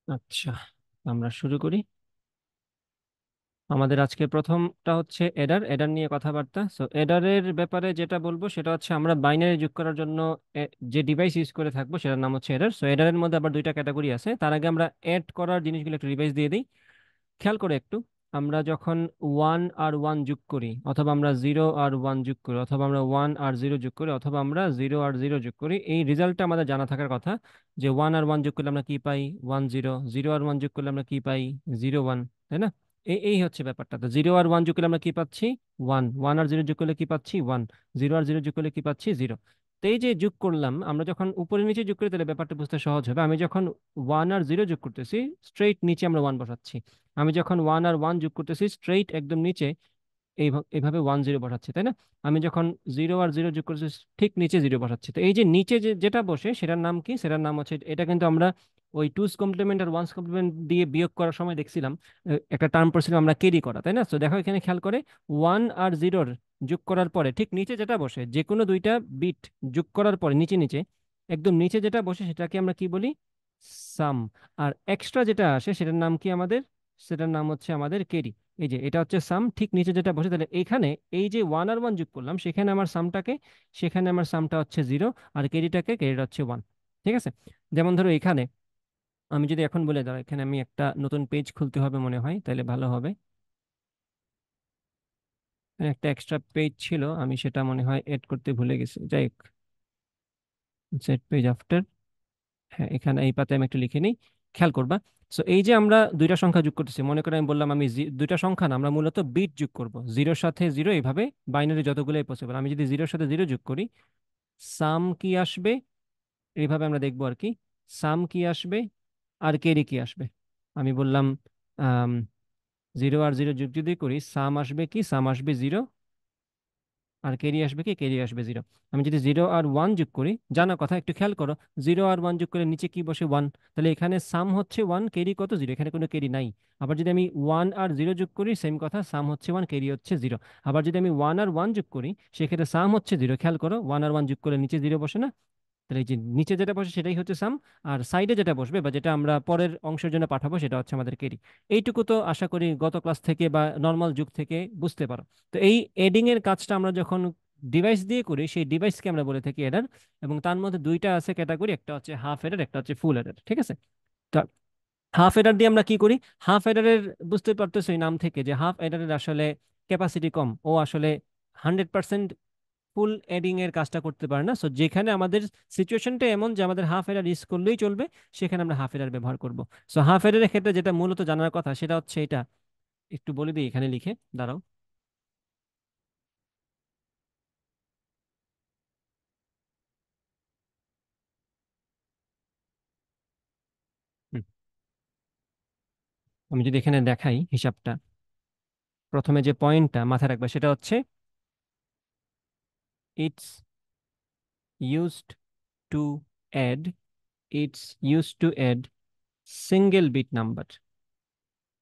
আচ্ছা, আমরা শুরু করি। আমাদের আজকে প্রথমটা হচ্ছে এডার এডার নিয়ে কথাবার্তা। সো এডারের ব্যাপারে যেটা বলবো সেটা হচ্ছে আমরা বাইনারি যোগ করার জন্য যে ডিভাইস ইউজ করে থাকবো সেটার নাম হচ্ছে এডার। সো এডারের মধ্যে আবার দুইটা ক্যাটাগরি আছে, তার আগে আমরা এড করার জিনিসগুলো একটু রিভাইজ দিয়ে দিই। খেয়াল করে একটু, আমরা যখন ওয়ান আর ওয়ান যোগ করি, অথবা আমরা জিরো আর ওয়ান যোগ করি, অথবা আমরা ওয়ান আর জিরো যোগ করি, অথবা আমরা জিরো আর জিরো যোগ করি, এই রেজাল্টটা আমাদের জানা থাকার কথা। যে ওয়ান আর ওয়ান যোগ করলে আমরা কি পাই? One zero. জিরো আর ওয়ান যোগ করলে আমরা কি পাই? Zero one. তাই না? এই এই হচ্ছে ব্যাপারটা। তো জিরো আর ওয়ান যোগ করলে আমরা কি পাচ্ছি? ওয়ান। ওয়ান আর জিরো যোগ করলে কি পাচ্ছি? ওয়ান। জিরো আর জিরো যোগ করলে কি পাচ্ছি? জিরো। তো এই যে যোগ করলাম, আমরা যখন উপরে নিচে যোগ করি তাহলে ব্যাপারটা বুঝতে সহজ হবে। আমি যখন ওয়ান আর জিরো যোগ করতেছি, স্ট্রেইট নিচে আমরা ওয়ান বসাচ্ছি। আমি যখন ওয়ান আর ওয়ান যোগ করতেছি, স্ট্রেইট একদম নিচে এইভাবে ওয়ান জিরো বসাচ্ছি, তাই না? আমি যখন জিরো আর জিরো যোগ করছি, ঠিক নিচে জিরো বসাচ্ছি। তো এই যে নিচে যেটা বসে সেটার নাম কি? সেটার নাম হচ্ছে, এটা কিন্তু আমরা ওই টুস কমপ্লিমেন্ট আর ওয়ান্স কমপ্লিমেন্ট দিয়ে বিয়োগ করার সময় দেখছিলাম, একটা টার্ম পড়ছিলাম আমরা ক্যারি করা, তাই না? তো দেখো এখানে খেয়াল করে, ওয়ান আর জিরোর যোগ করার পরে ঠিক নিচে যেটা বসে, যে কোনো দুইটা বিট যোগ করার পরে নিচে নিচে একদম নিচে যেটা বসে সেটাকে আমরা কি বলি? সাম। আর এক্সট্রা যেটা আসে সেটার নাম কি আমাদের? সেটার নাম হচ্ছে আমাদের ক্যারি। এই যে এটা হচ্ছে সাম, ঠিক নিচে যেটা বসে। তাহলে এখানে এই যে ওয়ান আর ওয়ান যোগ করলাম, সেখানে আমার সামটাকে, সেখানে আমার সামটা হচ্ছে জিরো, আর ক্যারিটা হচ্ছে ওয়ান। ঠিক আছে? যেমন ধরো এখানে আমি যদি এখন বলে দাও, এখানে আমি একটা নতুন পেজ খুলতে হবে মনে হয়, তাহলে ভালো হবে। এখানে একটা এক্সট্রা পেজ ছিল, আমি সেটা মনে হয় এড করতে ভুলে গেছি। যাই হোক, সেট পেজ আফটার। হ্যাঁ, এখানে এই পাতে আমি একটু লিখে নিই, খেয়াল করবা। সো এই যে আমরা দুইটা সংখ্যা যোগ করতেছি, মনে করে আমি বললাম আমি দুইটা সংখ্যা না, আমরা মূলত বিট যোগ করব, জিরোর সাথে জিরো, এইভাবে বাইনারি যতগুলোই পসিবল। আমি যদি জিরোর সাথে জিরো যোগ করি, সাম কি আসবে? এইভাবে আমরা দেখবো আর কি, সাম কি আসবে আর ক্যারি কি আসবে। আমি বললাম জিরো আর জিরো যোগ যদি করি, সাম আসবে কি? সাম আসবে জিরো। আর ক্যারি আসবে কি? ক্যারি আসবে জিরো। আমি যদি জিরো আর ওয়ান যোগ করি, জানা কথা, একটু খেয়াল করো, জিরো আর ওয়ান যোগ করে নিচে কি বসে? ওয়ান। তাহলে এখানে সাম হচ্ছে ওয়ান, ক্যারি কত? জিরো, এখানে কোনো ক্যারি নাই। আবার যদি আমি ওয়ান আর জিরো যোগ করি, সেম কথা, সাম হচ্ছে ওয়ান, ক্যারি হচ্ছে জিরো। আবার যদি আমি ওয়ান আর ওয়ান যোগ করি, সেক্ষেত্রে সাম হচ্ছে জিরো। খেয়াল করো, ওয়ান আর ওয়ান যোগ করলে নিচে জিরো বসে না? তাহলে এই যে নিচে যেটা বসে সেটাই হচ্ছে সাম, আর সাইডে যেটা বসবে বা যেটা আমরা পরের অংশের জন্য পাঠাবো সেটা হচ্ছে আমাদের ক্যারি। এইটুকু তো আশা করি গত ক্লাস থেকে বা নর্মাল যুগ থেকে বুঝতে পারো। তো এই এডিং এর কাজটা আমরা যখন ডিভাইস দিয়ে করি, সেই ডিভাইসকে আমরা বলে থাকি এডার। এবং তার মধ্যে দুইটা আছে ক্যাটাগরি, একটা হচ্ছে হাফ এডার, একটা হচ্ছে ফুল এডার। ঠিক আছে? তো হাফ এডার দিয়ে আমরা কি করি? হাফ এডারের, বুঝতে পারতেছো এই নাম থেকে যে হাফ এডারের আসলে ক্যাপাসিটি কম, ও আসলে 100% ফুল এডিং এর কাজটা করতে পারে না। সো যেখানে আমাদের সিচুয়েশনটা এমন যে আমাদের হাফ এডার ইউজ করলেই চলবে, সেখানে আমরা হাফ এডার ব্যবহার করব। সো হাফ এডারের ক্ষেত্রে যেটা মূলত জানার কথা সেটা হচ্ছে এটা, একটু বলে দিই এখানে লিখে, দাঁড়াও। হুম, আমি যদি এখানে দেখাই হিসাবটা, প্রথমে যে পয়েন্টটা মাথায় রাখবে সেটা হচ্ছে, it's used to add, it's used to add single bit number.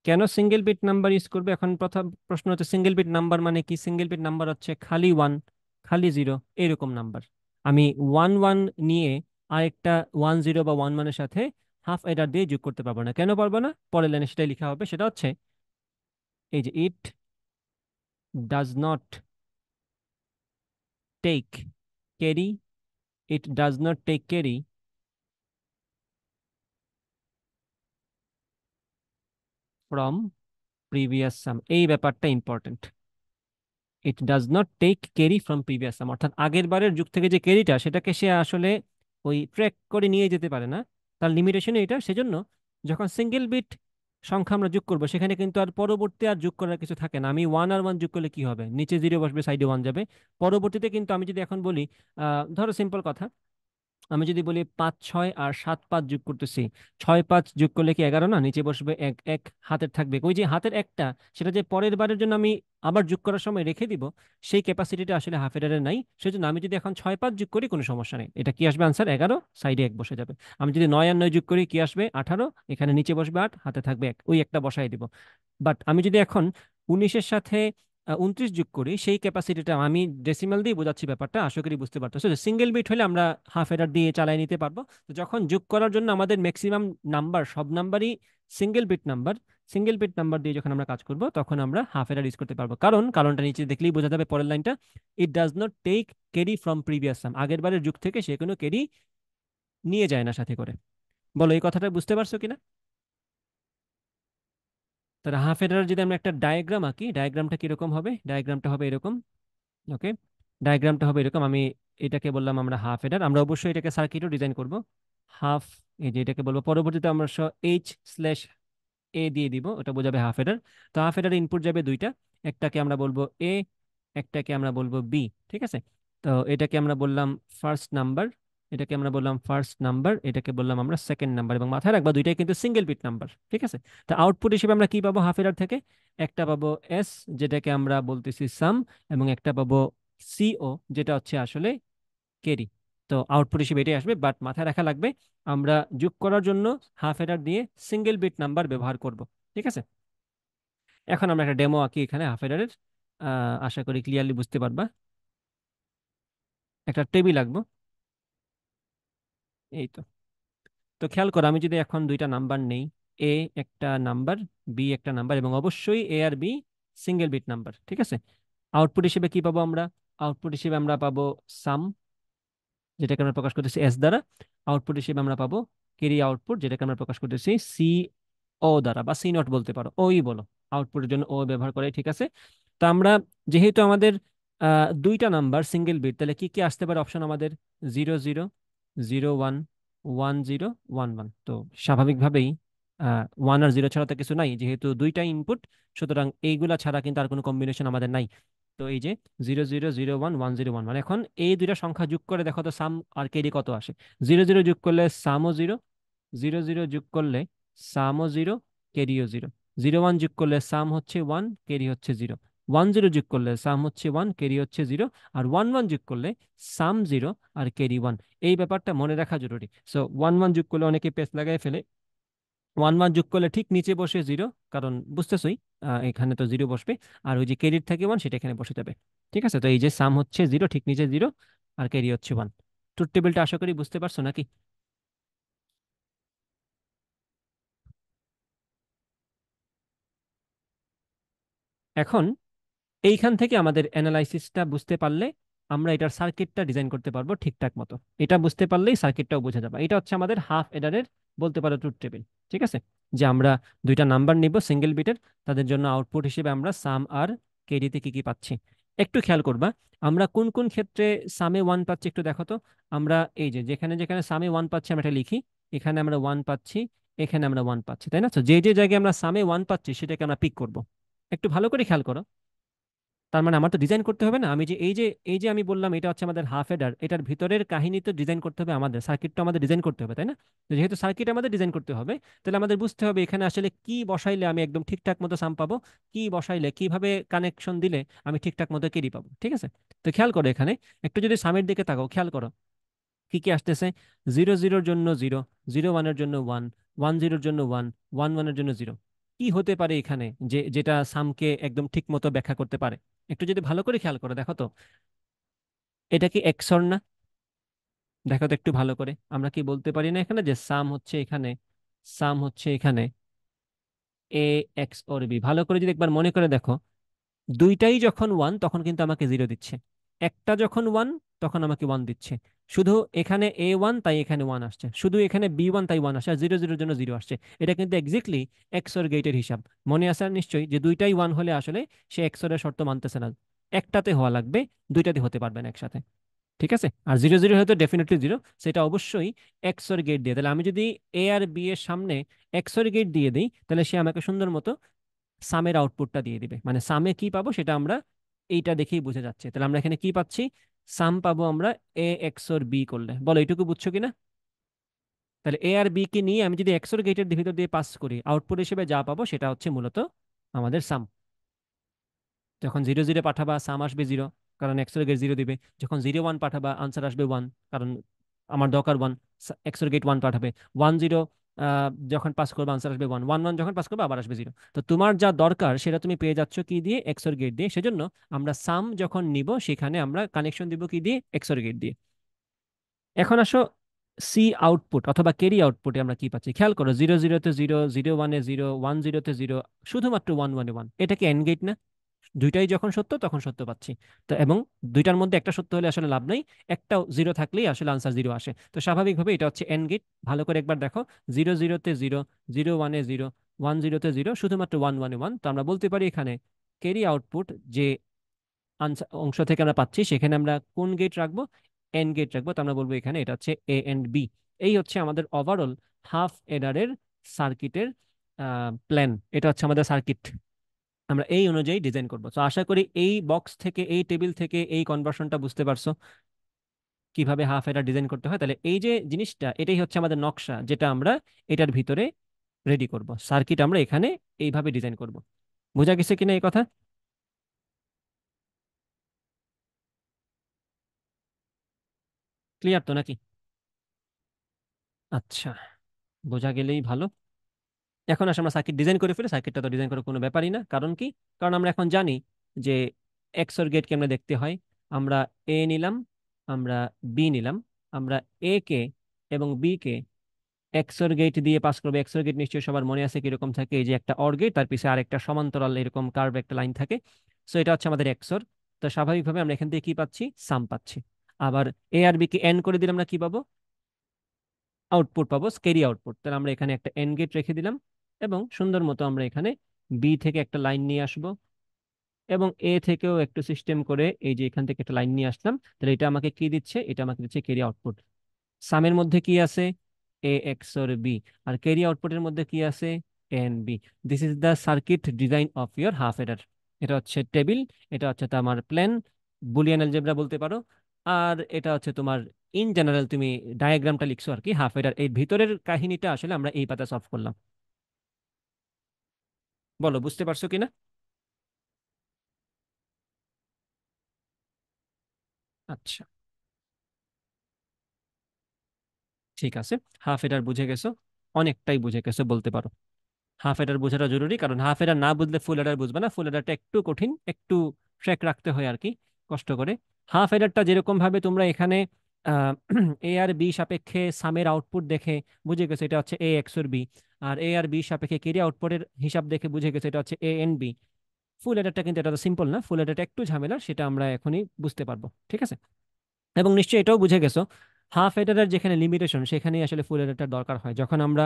কেন সিঙ্গেল বিট নাম্বার ইউজ করবে? এখন প্রথম প্রশ্ন হচ্ছে, সিঙ্গেল বিট নাম্বার মানে কি? সিঙ্গেল বিট নাম্বার হচ্ছে খালি ওয়ান, খালি জিরো, এরকম নাম্বার। আমি ওয়ান ওয়ান নিয়ে আরেকটা ওয়ান জিরো বা ওয়ান ওয়ানের সাথে হাফ এডার দিয়ে যোগ করতে পারবো না। কেন পারবো না? পরের লাইনে সেটাই লেখা হবে, সেটা হচ্ছে এই যে, it does not take carry, it does not take carry from previous sum. এই ব্যাপারটা important. It does not take carry from previous sum, অর্থাৎ আগের বারের যুগ থেকে যে ক্যারিটা, সেটাকে সে আসলে ওই ট্র্যাক করে নিয়ে যেতে পারে না। তার লিমিটেশন এটা। সেজন্য যখন সিঙ্গেল বিট সংখ্যা আমরা যোগ করবো, সেখানে কিন্তু আর পরবর্তী আর যোগ করার কিছু থাকে না। আমি ওয়ান আর ওয়ান যোগ করলে কি হবে? নিচে জিরো বসবে, সাইডে ওয়ান যাবে। পরবর্তীতে কিন্তু আমি যদি এখন বলি, ধরো সিম্পল কথা, আমি যদি বলি পাঁচ ছয় আর সাত পাঁচ যোগ করতেছি, ছয় পাঁচ যোগ করলে কি এগারো না? নিচে বসবে এক, এক হাতের থাকবে, ওই যে হাতের একটা, সেটা যে পরের বারের জন্য আমি আবার যোগ করার সময় রেখে দিব, সেই ক্যাপাসিটিটা আসলে হাফ এডারের নাই। সেজন্য আমি যদি এখন ছয় পাঁচ যোগ করি, কোনো সমস্যা নেই, এটা কি আসবে? আনসার 11, সাইডে এক বসে যাবে। আমি যদি নয় আর নয় যোগ করি, কি আসবে? 18, এখানে নিচে বসবে আট, হাতে থাকবে এক, ওই একটা বসাই দিব। বাট আমি যদি এখন 19-এর সাথে 29 যোগ করি, সেই ক্যাপাসিটিটা আমি ডেসিমাল দিয়ে বোঝাচ্ছি ব্যাপারটা, আশা করি বুঝতে পারতেছো। সিঙ্গেল বিট হলে আমরা হাফ এডার দিয়ে চালাই নিতে পারবো। তো যখন যোগ করার জন্য আমাদের ম্যাক্সিমাম নাম্বার, সব নাম্বারই single bit number, single bit number দিয়ে যখন আমরা কাজ করব তখন আমরা হাফ এডার ইউজ করতে পারবো। কারণটা নিচে দেখলেই বোঝা যাবে, পরের লাইনটা, it does not take carry from previous sum, আগের বারের যুগ থেকে সে কোনো ক্যারি নিয়ে যায় না সাথে করে। বলো এই কথাটা বুঝতে পারছো কিনা? তাহলে হাফ এডার যদি আমরা একটা ডায়াগ্রাম আঁকি, ডায়াগ্রামটা কিরকম হবে? ডায়াগ্রামটা হবে এরকম। ওকে, ডায়াগ্রামটা হবে এরকম। আমি এটাকে বললাম আমরা হাফ এডার, আমরা অবশ্যই এটাকে সার্কিটও ডিজাইন করব। হাফ, এই যে এটাকে বলবো, পরবর্তীতে আমরা এইচ স্ল্যাশ এ দিয়ে দিব, ওটা বোঝাবে হাফ এডার। তো হাফ এডার ইনপুট যাবে দুইটা, একটাকে আমরা বলবো এ, একটাকে আমরা বলবো বি। ঠিক আছে, তো এটাকে আমরা বললাম ফার্স্ট নাম্বার, এটাকে আমরা বললাম ফার্স্ট নাম্বার, এটাকে বললাম আমরা সেকেন্ড নাম্বার, এবং মাথায় রাখবা দুইটাই কিন্তু সিঙ্গেল বিট নাম্বার। ঠিক আছে, তো আউটপুট হিসেবে আমরা কি পাবো হাফ এডার থেকে? একটা পাবো এস, যেটাকে আমরা বলতেছি সাম, এবং একটা পাবো সিও, যেটা হচ্ছে আসলে কেরি। তো আউটপুট হিসেবে এটাই আসবে, বাট মাথায় রাখা লাগবে আমরা যোগ করার জন্য হাফ এডার দিয়ে সিঙ্গেল বিট নাম্বার ব্যবহার করব। ঠিক আছে, এখন আমরা একটা ডেমো আঁকি এখানে হাফ এডারের, আশা করি ক্লিয়ারলি বুঝতে পারবা। একটা টেবিল আঁকবো, এই তো। তো খেয়াল করো, আমি যদি এখন দুইটা নাম্বার নেই, এ একটা নাম্বার, বি একটা নাম্বার, এবং অবশ্যই এ আর বি সিঙ্গেল বিট নাম্বার। ঠিক আছে, আউটপুট হিসেবে কি পাবো আমরা? আউটপুট হিসেবে আমরা পাবো সাম, যেটাকে আমরা প্রকাশ করতেছি এস দ্বারা। আউটপুট হিসেবে আমরা পাবো ক্যারি আউটপুট, যেটাকে আমরা প্রকাশ করতেছি সি ও দ্বারা, বা সি নট বলতে পারো, ওই বলো, আউটপুটের জন্য ও ব্যবহার করে। ঠিক আছে, তো আমরা যেহেতু আমাদের দুইটা নাম্বার সিঙ্গেল বিট, তাহলে কি কি আসতে পারে অপশন আমাদের? 00, 01, 10, 11। তো স্বাভাবিকভাবেই 1 আর 0 ছাড়া তো কিছু নাই, যেহেতু দুইটা ইনপুট, সুতরাং এইগুলা ছাড়া কিন্তু আর কোনো কম্বিনেশন আমাদের নাই। তো এই যে 00, 01, 10, 11, মানে এখন এই দুইটা সংখ্যা যোগ করে দেখো তো সাম আর কেরি কত আসে। 00 যোগ করলে সামও 0, 00 যোগ করলে সামও 0, কেরিও 0। 01 যোগ করলে সাম হচ্ছে 1, কেরি হচ্ছে 0। 10 যোগ করলে সাম হচ্ছে 1, কেরি হচ্ছে 0। আর 11 যোগ করলে সাম 0 আর কেরি 1। এই ব্যাপারটা মনে রাখা জরুরি। সো 11 যোগ করলে অনেকে পেস লাগাই ফেলে, 11 যোগ করলে ঠিক নিচে বসে 0, কারণ বুঝতেছই, এখানে তো 0 বসবে, আর ওই যে ক্যারির থাকে 1 সেটা এখানে বসে যাবে। ঠিক আছে, তো এই যে সাম হচ্ছে 0, ঠিক নিচে 0, আর ক্যারি হচ্ছে 1। ট্রুথ টেবিলটা আশা করি বুঝতে পারছো নাকি? এখন এইখান থেকে আমাদের অ্যানালাইসিসটা বুঝতে পারলে আমরা এটার সার্কিটটা ডিজাইন করতে পারবো ঠিকঠাক মতো। এটা বুঝতে পারলেই সার্কিটটাও বুঝে যাবে। এটা হচ্ছে আমাদের হাফ এডারের, বলতে পারো ট্রুথ টেবিল। ঠিক আছে, যে আমরা দুইটা নাম্বার নিব সিঙ্গেল বিটের, তাদের জন্য আউটপুট হিসেবে আমরা সাম আর কেডিতে কি কি পাচ্ছি। একটু খেয়াল করবা, আমরা কোন কোন ক্ষেত্রে সামে 1 পাচ্ছি একটু দেখো তো। আমরা এই যে যেখানে যেখানে সামে 1 পাচ্ছি আমরা এটা লিখি, এখানে আমরা 1 পাচ্ছি, এখানে আমরা 1 পাচ্ছি, তাই না? তো যে যে জায়গায় আমরা সামে 1 পাচ্ছি সেটাকে আমরা পিক করব। একটু ভালো করে খেয়াল করো। তার মানে আমার তো ডিজাইন করতে হবে না? আমি যে এই যে আমি বললাম এটা হচ্ছে আমাদের হাফ এডার, এটার ভিতরের কাহিনী তো ডিজাইন করতে হবে আমাদের, সার্কিটটা আমাদের ডিজাইন করতে হবে, তাই না? তো যেহেতু সার্কিট আমাদের ডিজাইন করতে হবে, তাহলে আমাদের বুঝতে হবে এখানে আসলে কি বসাইলে আমি একদম ঠিকঠাক মতো সাম পাবো, কি বসাইলে, কিভাবে কানেকশন দিলে আমি ঠিকঠাক মতো কেরি পাবো। ঠিক আছে, তো খেয়াল করো এখানে, একটু যদি সামের দিকে তাকাও, খেয়াল করো কি কি আসতেছে। 00-র জন্য 0, 01-এর জন্য 1, 10-র জন্য 1, 11-এর জন্য 0। কি হতে পারে এখানে যে যেটা সামকে একদম ঠিক মতো ব্যাখ্যা করতে পারে? একটু যদি ভালো করে খেয়াল করো দেখো তো, এটা কি এক্সর না? দেখো তো একটু ভালো করে, আমরা কি বলতে পারি না এখানে যে সাম হচ্ছে এখানে, সাম হচ্ছে এখানে এ এক্স ওর বি? ভালো করে যদি একবার মনে করে দেখো, দুইটাই যখন 1 তখন কিন্তু আমাকে 0 দিচ্ছে, একটা যখন 1 তখন আমাকে 1 দিচ্ছে। শুধু এখানে A1 তাই এখানে 1 আসছে, শুধু এখানে B1 তাই 1 আসছে, আর 00-র জন্য 0 আসছে। এটা কিন্তু এক্স্যাক্টলি এক্সর গেটের হিসাব। মনে আছে আর নিশ্চয়ই, যে দুইটাই 1 হলে আসলে সে এক্সরের শর্ত মানতেছে না, একটাতে হওয়া লাগবে, দুইটাতে হতে পারবে না একসাথে। ঠিক আছে, আর 00 হয়তো ডেফিনেটলি 0, সেটা অবশ্যই এক্সর গেট দিয়ে। তাহলে আমি যদি এ আর বি এর সামনে এক্সর গেট দিয়ে দিই, তাহলে সে আমাকে সুন্দর মতো সামের আউটপুটটা দিয়ে দিবে। মানে সামে কি পাবো সেটা আমরা এইটা দেখেই বুঝে যাচ্ছে। তাহলে আমরা এখানে কি পাচ্ছি? সাম পাবো আমরা এ এক্সর বি করলে। বলো এইটুকু বুঝছো কিনা? তাহলে এ আর বি কে নিয়ে আমি যদি এক্সর গেটের ভিতর দিয়ে পাস করি, আউটপুট হিসেবে যা পাবো সেটা হচ্ছে মূলত আমাদের সাম। যখন 00 পাঠাবা সাম আসবে 0, কারণ এক্সর গেট 0 দিবে। যখন 01 পাঠাবা আনসার আসবে 1, কারণ আমার দরকার 1, এক্সর গেট 1 পাঠাবে। 10 যখন পাস করবে আনসার আসবে ওয়ান, ওয়ান ওয়ান যখন পাস করবে আবার আসবে জিরো। তো তোমার যা দরকার সেটা তুমি পেয়ে যাচ্ছ কি দিয়ে, এক্সর গেট দিয়ে। সেজন্য আমরা সাম যখন নিব সেখানে আমরা কানেকশন দিব কি দিয়ে, এক্সর গেট দিয়ে। এখন আসো সি আউটপুট অথবা ক্যারি আউটপুটে আমরা কি পাচ্ছি খেয়াল করো, জিরো জিরোতে জিরো, জিরো ওয়ানে জিরো, ওয়ান জিরোতে জিরো, শুধুমাত্র ওয়ান ওয়ানে ওয়ান। এটা কি এন্ড গেট না? দুইটাই যখন সত্য তখন সত্য পাচ্ছি। তো এবং দুইটার মধ্যে একটা সত্য হলে আসলে লাভ নাই, একটা জিরো থাকলেই আসলে আনসার জিরো আসে। তো স্বাভাবিকভাবে এটা হচ্ছে এন্ড গেট। ভালো করে একবার দেখো, জিরো জিরোতে জিরো, জিরো ওয়ানে জিরো, ওয়ান জিরোতে জিরো, শুধুমাত্র ওয়ান ওয়ানে ওয়ান। তো আমরা বলতে পারি এখানে ক্যারি আউটপুট যে আনসার অংশ থেকে আমরা পাচ্ছি সেখানে আমরা কোন গেট রাখবো, এন্ড গেট রাখবো। তো আমরা বলবো এখানে এটা হচ্ছে এ এন্ড বি। এই হচ্ছে আমাদের ওভারঅল হাফ এডারের সার্কিটের প্ল্যান। এটা হচ্ছে আমাদের সার্কিট, আমরা এই অনুযায়ী ডিজাইন করবো। তো আশা করি এই বক্স থেকে, এই টেবিল থেকে এই কনভার্সনটা বুঝতে পারছো কিভাবে হাফ এডার ডিজাইন করতে হয়। তাহলে এই যে জিনিসটা, এটাই হচ্ছে আমাদের নকশা যেটা আমরা এটার ভিতরে রেডি করব। সার্কিট আমরা এখানে এইভাবে ডিজাইন করব। বোঝা গেছে কিনা এই কথা? ক্লিয়ার তো নাকি? আচ্ছা, বোঝা গেলেই ভালো। এখন আসলে আমরা সার্কিট ডিজাইন করে ফেলি। সার্কিটটা তো ডিজাইন করার কোনো ব্যাপারই না, কারণ কি, কারণ আমরা এখন জানি যে এক্সর গেট কেমনে দেখতে হয়। আমরা এ নিলাম, আমরা বি নিলাম, আমরা এ কে এবং বি কে এক্সর গেট দিয়ে পাস করবে। এক্সর গেট নিশ্চয়ই সবার মনে আছে কিরকম থাকে, এই যে একটা অর গেট, তার পিছে আরেকটা সমান্তরাল এরকম কার্ভ একটা লাইন থাকে। সো এটা হচ্ছে আমাদের এক্সর। তো স্বাভাবিকভাবে আমরা এখান থেকে কি পাচ্ছি, সাম পাচ্ছি। আবার এ আর বি কে এন করে দিলে আমরা কি পাবো, আউটপুট পাবো, স্কেরি আউটপুট। তাহলে আমরা এখানে একটা এন গেট রেখে দিলাম এবং সুন্দর মতো আমরা এখানে বি থেকে একটা লাইন নিয়ে আসবো এবং এ থেকেও একটু সিস্টেম করে এই যে এখান থেকে একটা লাইন নিয়ে আসলাম। তাহলে এটা আমাকে কি দিচ্ছে, এটা আমাকে দিচ্ছে ক্যারি আউটপুট। সামের মধ্যে কি আছে, এ এক্সর বি। আর ক্যারি আউটপুটের মধ্যে কি আছে, and B. This is the circuit design of your half adder. এটা হচ্ছে টেবিল, এটা হচ্ছে তোমার প্ল্যান, বুলিয়ান অ্যালজেব্রা বলতে পারো। আর এটা হচ্ছে তোমার ইন জেনারেল তুমি ডায়াগ্রামটা লিখছো আর কি হাফ এডার। এই ভিতরের কাহিনীটা আসলে আমরা এই পাতা সলভ করলাম। বলো বুঝতে পারছো কিনা? আচ্ছা, ঠিক আছে। হাফ এডার বুঝে গেছো, অনেকটাই বুঝে গেছো বলতে পারো। হাফ এডার বোঝাটা জরুরি, কারণ হাফ এডার না বুঝলে ফুল এডার বুঝবে না। ফুল এডারটা একটু কঠিন, একটু ট্র্যাক রাখতে হয় আর কি, কষ্ট করে। হাফ এডারটা যেরকম ভাবে তোমরা এখানে এ আর বি সাপেক্ষে সামের আউটপুট দেখে বুঝে গেছো এটা হচ্ছে এ এক্সর বি, আর এ আর বি সাপেক্ষে কেরি আউটপুটের হিসাব দেখে বুঝে গেছো এটা হচ্ছে এ এন বি। ফুল এডারটা কিন্তু এটা তো সিম্পল না, ফুল এডারটা একটু ঝামেলা, সেটা আমরা এখনই বুঝতে পারবো, ঠিক আছে। এবং নিশ্চয়ই এটাও বুঝে গেছো হাফ এডারের যেখানে লিমিটেশন সেখানেই আসলে ফুল এডারটার দরকার হয়। যখন আমরা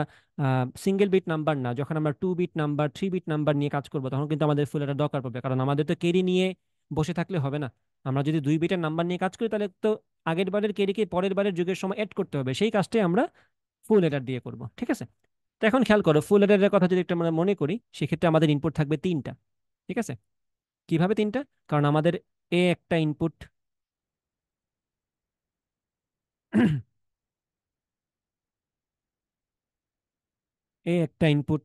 সিঙ্গেল বিট নাম্বার না, যখন আমরা two bit number, three bit number নিয়ে কাজ করবো তখন কিন্তু আমাদের ফুল এডার দরকার পড়বে, কারণ আমাদের তো কেরি নিয়ে বসে থাকলে হবে না। আমরা যদি দুই বিটের নাম্বার নিয়ে কাজ করি তাহলে তো আগের বারের কেরিকে পরের বারের যুগের সময় অ্যাড করতে হবে, সেই কাজটাই আমরা ফুল এডার দিয়ে করব, ঠিক আছে। তো এখন খেয়াল করো, ফুল এডারের কথা যদি একটু আমরা মনে করি, সেক্ষেত্রে আমাদের ইনপুট থাকবে তিনটা, ঠিক আছে। কিভাবে তিনটা, কারণ আমাদের এ একটা ইনপুট, এ একটা ইনপুট,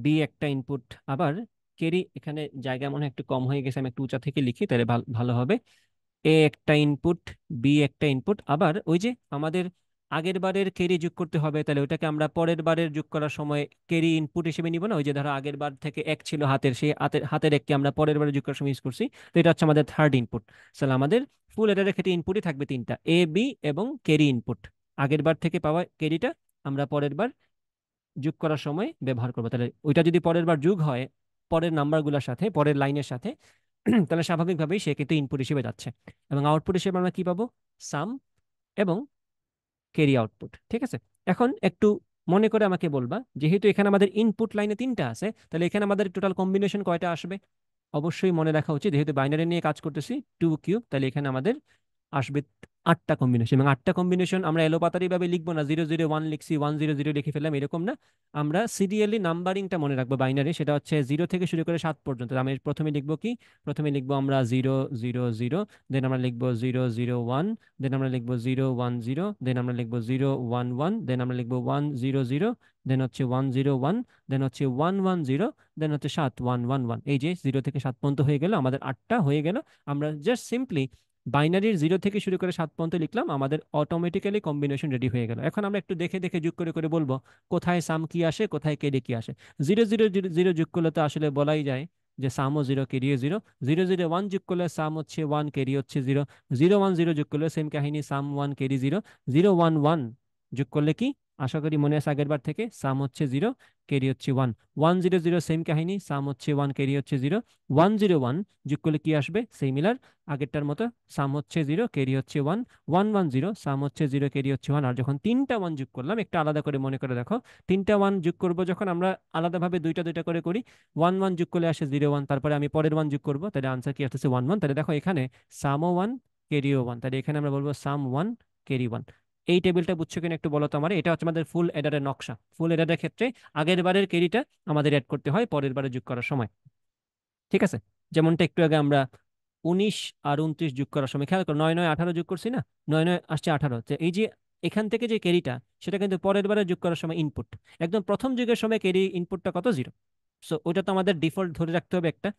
বি একটা ইনপুট, আবার কেরি এখানে জায়গা মনে হয় একটু কম হয়ে গেছে, আমি একটু উঁচা থেকে লিখি তাহলে ভালো হবে। এ একটা ইনপুট, বি একটা ইনপুট, আবার ওই যে আমাদের আগের বারের কেরি যোগ করতে হবে, তাহলে ওইটাকে আমরা পরের বারের যোগ করার সময় কেরি ইনপুট হিসেবে নিব না। ওই যে ধরো আগের বার থেকে এক ছিল হাতের, সেই হাতের হাতের এককে আমরা পরের বারে যোগ করার সময় ইউজ করছি। তো এটা হচ্ছে আমাদের থার্ড ইনপুট। তাহলে আমাদের ফুল এডারের ক্ষেত্রে ইনপুটই থাকবে তিনটা, এ বি এবং কেরি ইনপুট। আগের বার থেকে পাওয়া কেরিটা আমরা পরের বার যোগ করার সময় ব্যবহার করবো। তাহলে ওইটা যদি পরের বার যোগ হয় পরের নাম্বারগুলোর সাথে, পরের লাইনের সাথে, তাহলে স্বাভাবিকভাবেই সে কিন্তু ইনপুট হিসেবে যাচ্ছে। এবং আউটপুট হিসেবে আমরা কি পাবো, সাম এবং ক্যারি আউটপুট, ঠিক আছে। এখন একটু মনে করে আমাকে বলবা, যেহেতু এখানে আমাদের ইনপুট লাইনে তিনটা আছে, তাহলে এখানে আমাদের টোটাল কম্বিনেশন কয়টা আসবে? অবশ্যই মনে রাখা উচিত, যেহেতু বাইনারি নিয়ে কাজ করতেছি, টু কিউব, তাহলে এখানে আমাদের আসবে আটটা কম্বিনেশন। এবং আটটা কম্বিনেশন আমরা এলোপাতারি ভাবে লিখবো না, জিরো জিরো ওয়ান লিখছি, ওয়ান জিরো জিরো লিখে ফেললাম, এরকম না। আমরা সিরিয়ালি নাম্বারিংটা মনে রাখবো বাইনারি, সেটা হচ্ছে জিরো থেকে শুরু করে সাত পর্যন্ত। আমি প্রথমে লিখবো কি, প্রথমে লিখবো আমরা জিরো জিরো জিরো, দেন আমরা লিখবো জিরো জিরো ওয়ান, দেন আমরা লিখবো জিরো ওয়ান জিরো, দেন আমরা লিখবো জিরো ওয়ান ওয়ান, দেন আমরা লিখবো ওয়ান জিরো জিরো, দেন হচ্ছে ওয়ান জিরো ওয়ান, দেন হচ্ছে ওয়ান ওয়ান জিরো, দেন হচ্ছে সাত ওয়ান ওয়ান ওয়ান। এই যে জিরো থেকে সাত পর্যন্ত হয়ে গেল, আমাদের আটটা হয়ে গেল। আমরা জাস্ট সিম্পলি বাইনারির 0 থেকে শুরু করে 7 পর্যন্ত লিখলাম, আমাদের অটোমেটিক্যালি কম্বিনেশন রেডি হয়ে গেল। এখন আমরা একটু দেখে দেখে যোগ করে করে বলবো কোথায় সাম কি আসে, কোথায় কেডি কি আসে। 0 0 0 0 যোগ করলে তো আসলে বলাই যায় যে সামও 0, কেরিও 0। 0 0 1 যোগ করলে সাম হচ্ছে 1, কেরি হচ্ছে 0। 0 1 0 যোগ করলে সেম কাহিনী, সাম 1, কেরি 0। 0 1 1 যোগ করলে কি, আশা করি মনে আছে আগের বার থেকে, সাম হচ্ছে 0, কেরি হচ্ছে 1। 1 0 0 সেম কাহিনী, সাম হচ্ছে 1, কেরি হচ্ছে 0। 1 0 1 যোগ করলে কি আসবে, সেই মিলার আগেরটার মতো, সাম হচ্ছে 0, কেরি হচ্ছে 1। 1 1 0 সাম হচ্ছে 0, কেরি হচ্ছে 1। আর যখন তিনটা 1 যোগ করলাম, একটু আলাদা করে মনে করে দেখো, তিনটা 1 যোগ করব যখন আমরা আলাদাভাবে দুইটা দুইটা করে করি, 1 1 যোগ করলে আসে 0 1, তারপরে আমি পরের 1 যোগ করবো, তাহলে আনসার কি আসতেছে 1 1। তাহলে দেখো এখানে সামও 1, কেরিও 1, তাহলে এখানে আমরা বলবো সাম 1, কেরি 1। এই টেবিলটা বুঝছো কিনা একটু বলো তো আমার। এটা হচ্ছে আমাদের ফুল এডারের নকশা। ফুল এডারের ক্ষেত্রে আগের বারের কেরিটা আমাদের অ্যাড করতে হয় পরের বারে যোগ করার সময়। ঠিক আছে? যেমনটা একটু আগে আমরা 19 আর 29 যোগ করার সময় খেয়াল করো, 9 9 18 যোগ করছি না, 9 9 আসছে 18 হচ্ছে। এই যে এখান থেকে যে ক্যারিটা, সেটা কিন্তু পরের বারে যোগ করার সময় ইনপুট, একদম প্রথম যুগের সময় ক্যারি ইনপুটটা কত, 0। সো ওইটা তো আমাদের ডিফল্ট ধরে রাখতে হবে একটা।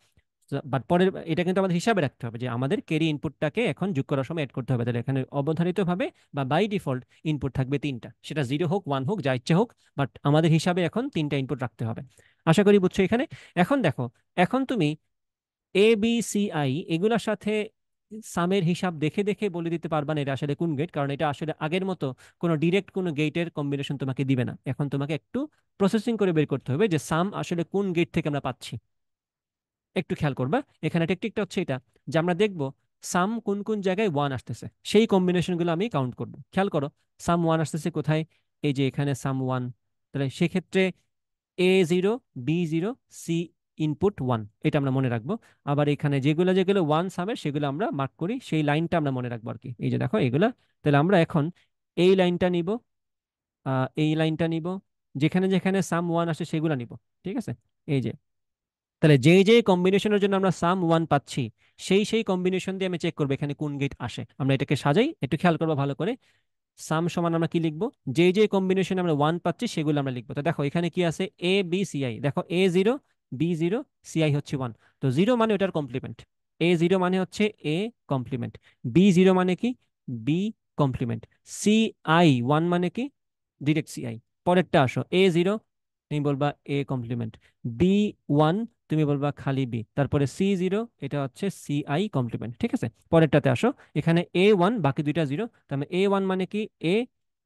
বাট পরের এটা কিন্তু আমাদের হিসাবে রাখতে হবে যে আমাদের ক্যারি ইনপুটটাকে এখন যোগ করার সময় অ্যাড করতে হবে। তাহলে এখানে অবধারিতভাবে বা বাই ডিফল্ট ইনপুট থাকবে তিনটা, সেটা 0 হোক, 1 হোক, যা ইচ্ছে হোক, বাট আমাদের হিসাবে এখন তিনটা ইনপুট রাখতে হবে। আশা করি বুঝছো এখানে। এখন দেখো, এখন তুমি ABCI এগুলোর সাথে সামের হিসাব দেখে দেখে বলে দিতে পারবা না এটা আসলে কোন গেট, কারণ এটা আসলে আগের মতো কোনো ডিরেক্ট কোনো গেটের কম্বিনেশন তোমাকে দিবে না। এখন তোমাকে একটু প্রসেসিং করে বের করতে হবে যে সাম আসলে কোন গেট থেকে আমরা পাচ্ছি। একটু খেয়াল করবা, এখানে টেকটিকটা হচ্ছে এটা, যে আমরা দেখব সাম কোন কোন জায়গায় 1 আসতেছে, সেই কম্বিনেশনগুলো আমি কাউন্ট করব। খেয়াল করো, সাম 1 আসতেছে কোথায়, এই যে এখানে সাম 1। তাহলে সেক্ষেত্রে A0, B0, সি ইনপুট 1, এটা আমরা মনে রাখবো। আবার এখানে যেগুলো যেগুলো 1 সামের সেগুলো আমরা মার্ক করি, সেই লাইনটা আমরা মনে রাখবো আর কি। এই যে দেখো এগুলা, তাহলে আমরা এখন এই লাইনটা নিব, এই লাইনটা নিব, যেখানে যেখানে সাম 1 আসে সেগুলো নিব। ঠিক আছে? এই যে, তাহলে যেই যেই কম্বিনেশনের জন্য আমরা সাম 1 পাচ্ছি, সেই সেই কম্বিনেশন দিয়ে আমি চেক করবো এখানে কোন গেট আসে। আমরা এটাকে সাজাই, একটু খেয়াল করবো ভালো করে। সাম সমান আমরা কি লিখবো, যে যে কম্বিনেশন আমরা 1 পাচ্ছি সেগুলো আমরা লিখবো। তো দেখো এখানে কি আছে, ABCI, দেখো A0, B0, CI হচ্ছে 1। তো 0 মানে ওটার কমপ্লিমেন্ট, A0 মানে হচ্ছে A কমপ্লিমেন্ট, B0 মানে কি, B কমপ্লিমেন্ট, CI 1 মানে কি, ডিরেক্ট CI। পরেরটা আসো, A0 তুমি বলবা A কমপ্লিমেন্ট, B1 তুমি বলবা খালি বি, তারপরে C0 এটা হচ্ছে CI কমপ্লিমেন্ট। ঠিক আছে? পরেরটাতে আসো, এখানে A1 বাকি দুইটা 0, তার মানে A1 মানে কি A,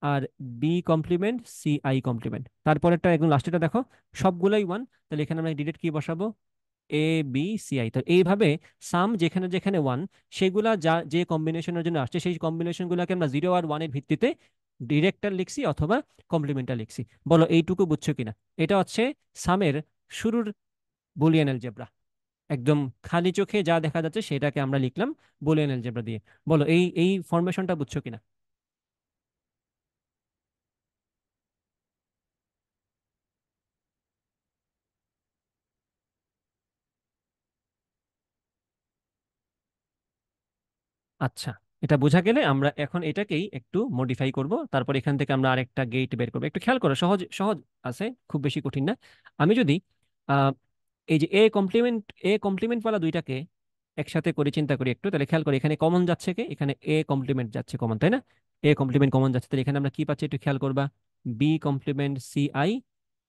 আর বি কমপ্লিমেন্ট, CI কমপ্লিমেন্ট। তারপরেরটা একদম লাস্টেটা দেখো, সবগুলোই 1, তাহলে এখানে আমরা ডিরেক্ট কি বসাবো, ABCI। তো এইভাবে সাম যেখানে যেখানে 1, সেগুলা যা যে কম্বিনেশনের জন্য আসছে সেই কম্বিনেশনগুলোকে আমরা 0 আর 1 এর ভিত্তিতে ডিরেক্টর লিখছি অথবা কমপ্লিমেন্টার লিখছি। বলো এইটুকু বুঝছো কিনা? এটা হচ্ছে সামের শুরুর বুলিয়ান অ্যালজেব্রা। একদম খালি চোখে যা দেখা যাচ্ছে সেটাকে আমরা লিখলাম বুলিয়ান অ্যালজেব্রা দিয়ে। বলো এই এই ফরমেশনটা বুঝছো কিনা? আচ্ছা, এটা বোঝা গেলে আমরা এখন এটাকেই একটু মডিফাই করব, তারপর এখান থেকে আমরা আরেকটা গেট বের করবো। একটু খেয়াল করো, সহজ সহজ আছে, খুব বেশি কঠিন না। আমি যদি আহ, এই যে এ কমপ্লিমেন্ট ওয়ালা দুইটাকে একসাথে করে চিন্তা করি একটু, তাহলে খেয়াল করি এখানে কমন যাচ্ছে কে, এখানে এ কমপ্লিমেন্ট যাচ্ছে কমন, তাই না? এ কমপ্লিমেন্ট কমন যাচ্ছে, তাহলে এখানে আমরা কি পাচ্ছি একটু খেয়াল করবা, বি কমপ্লিমেন্ট CI,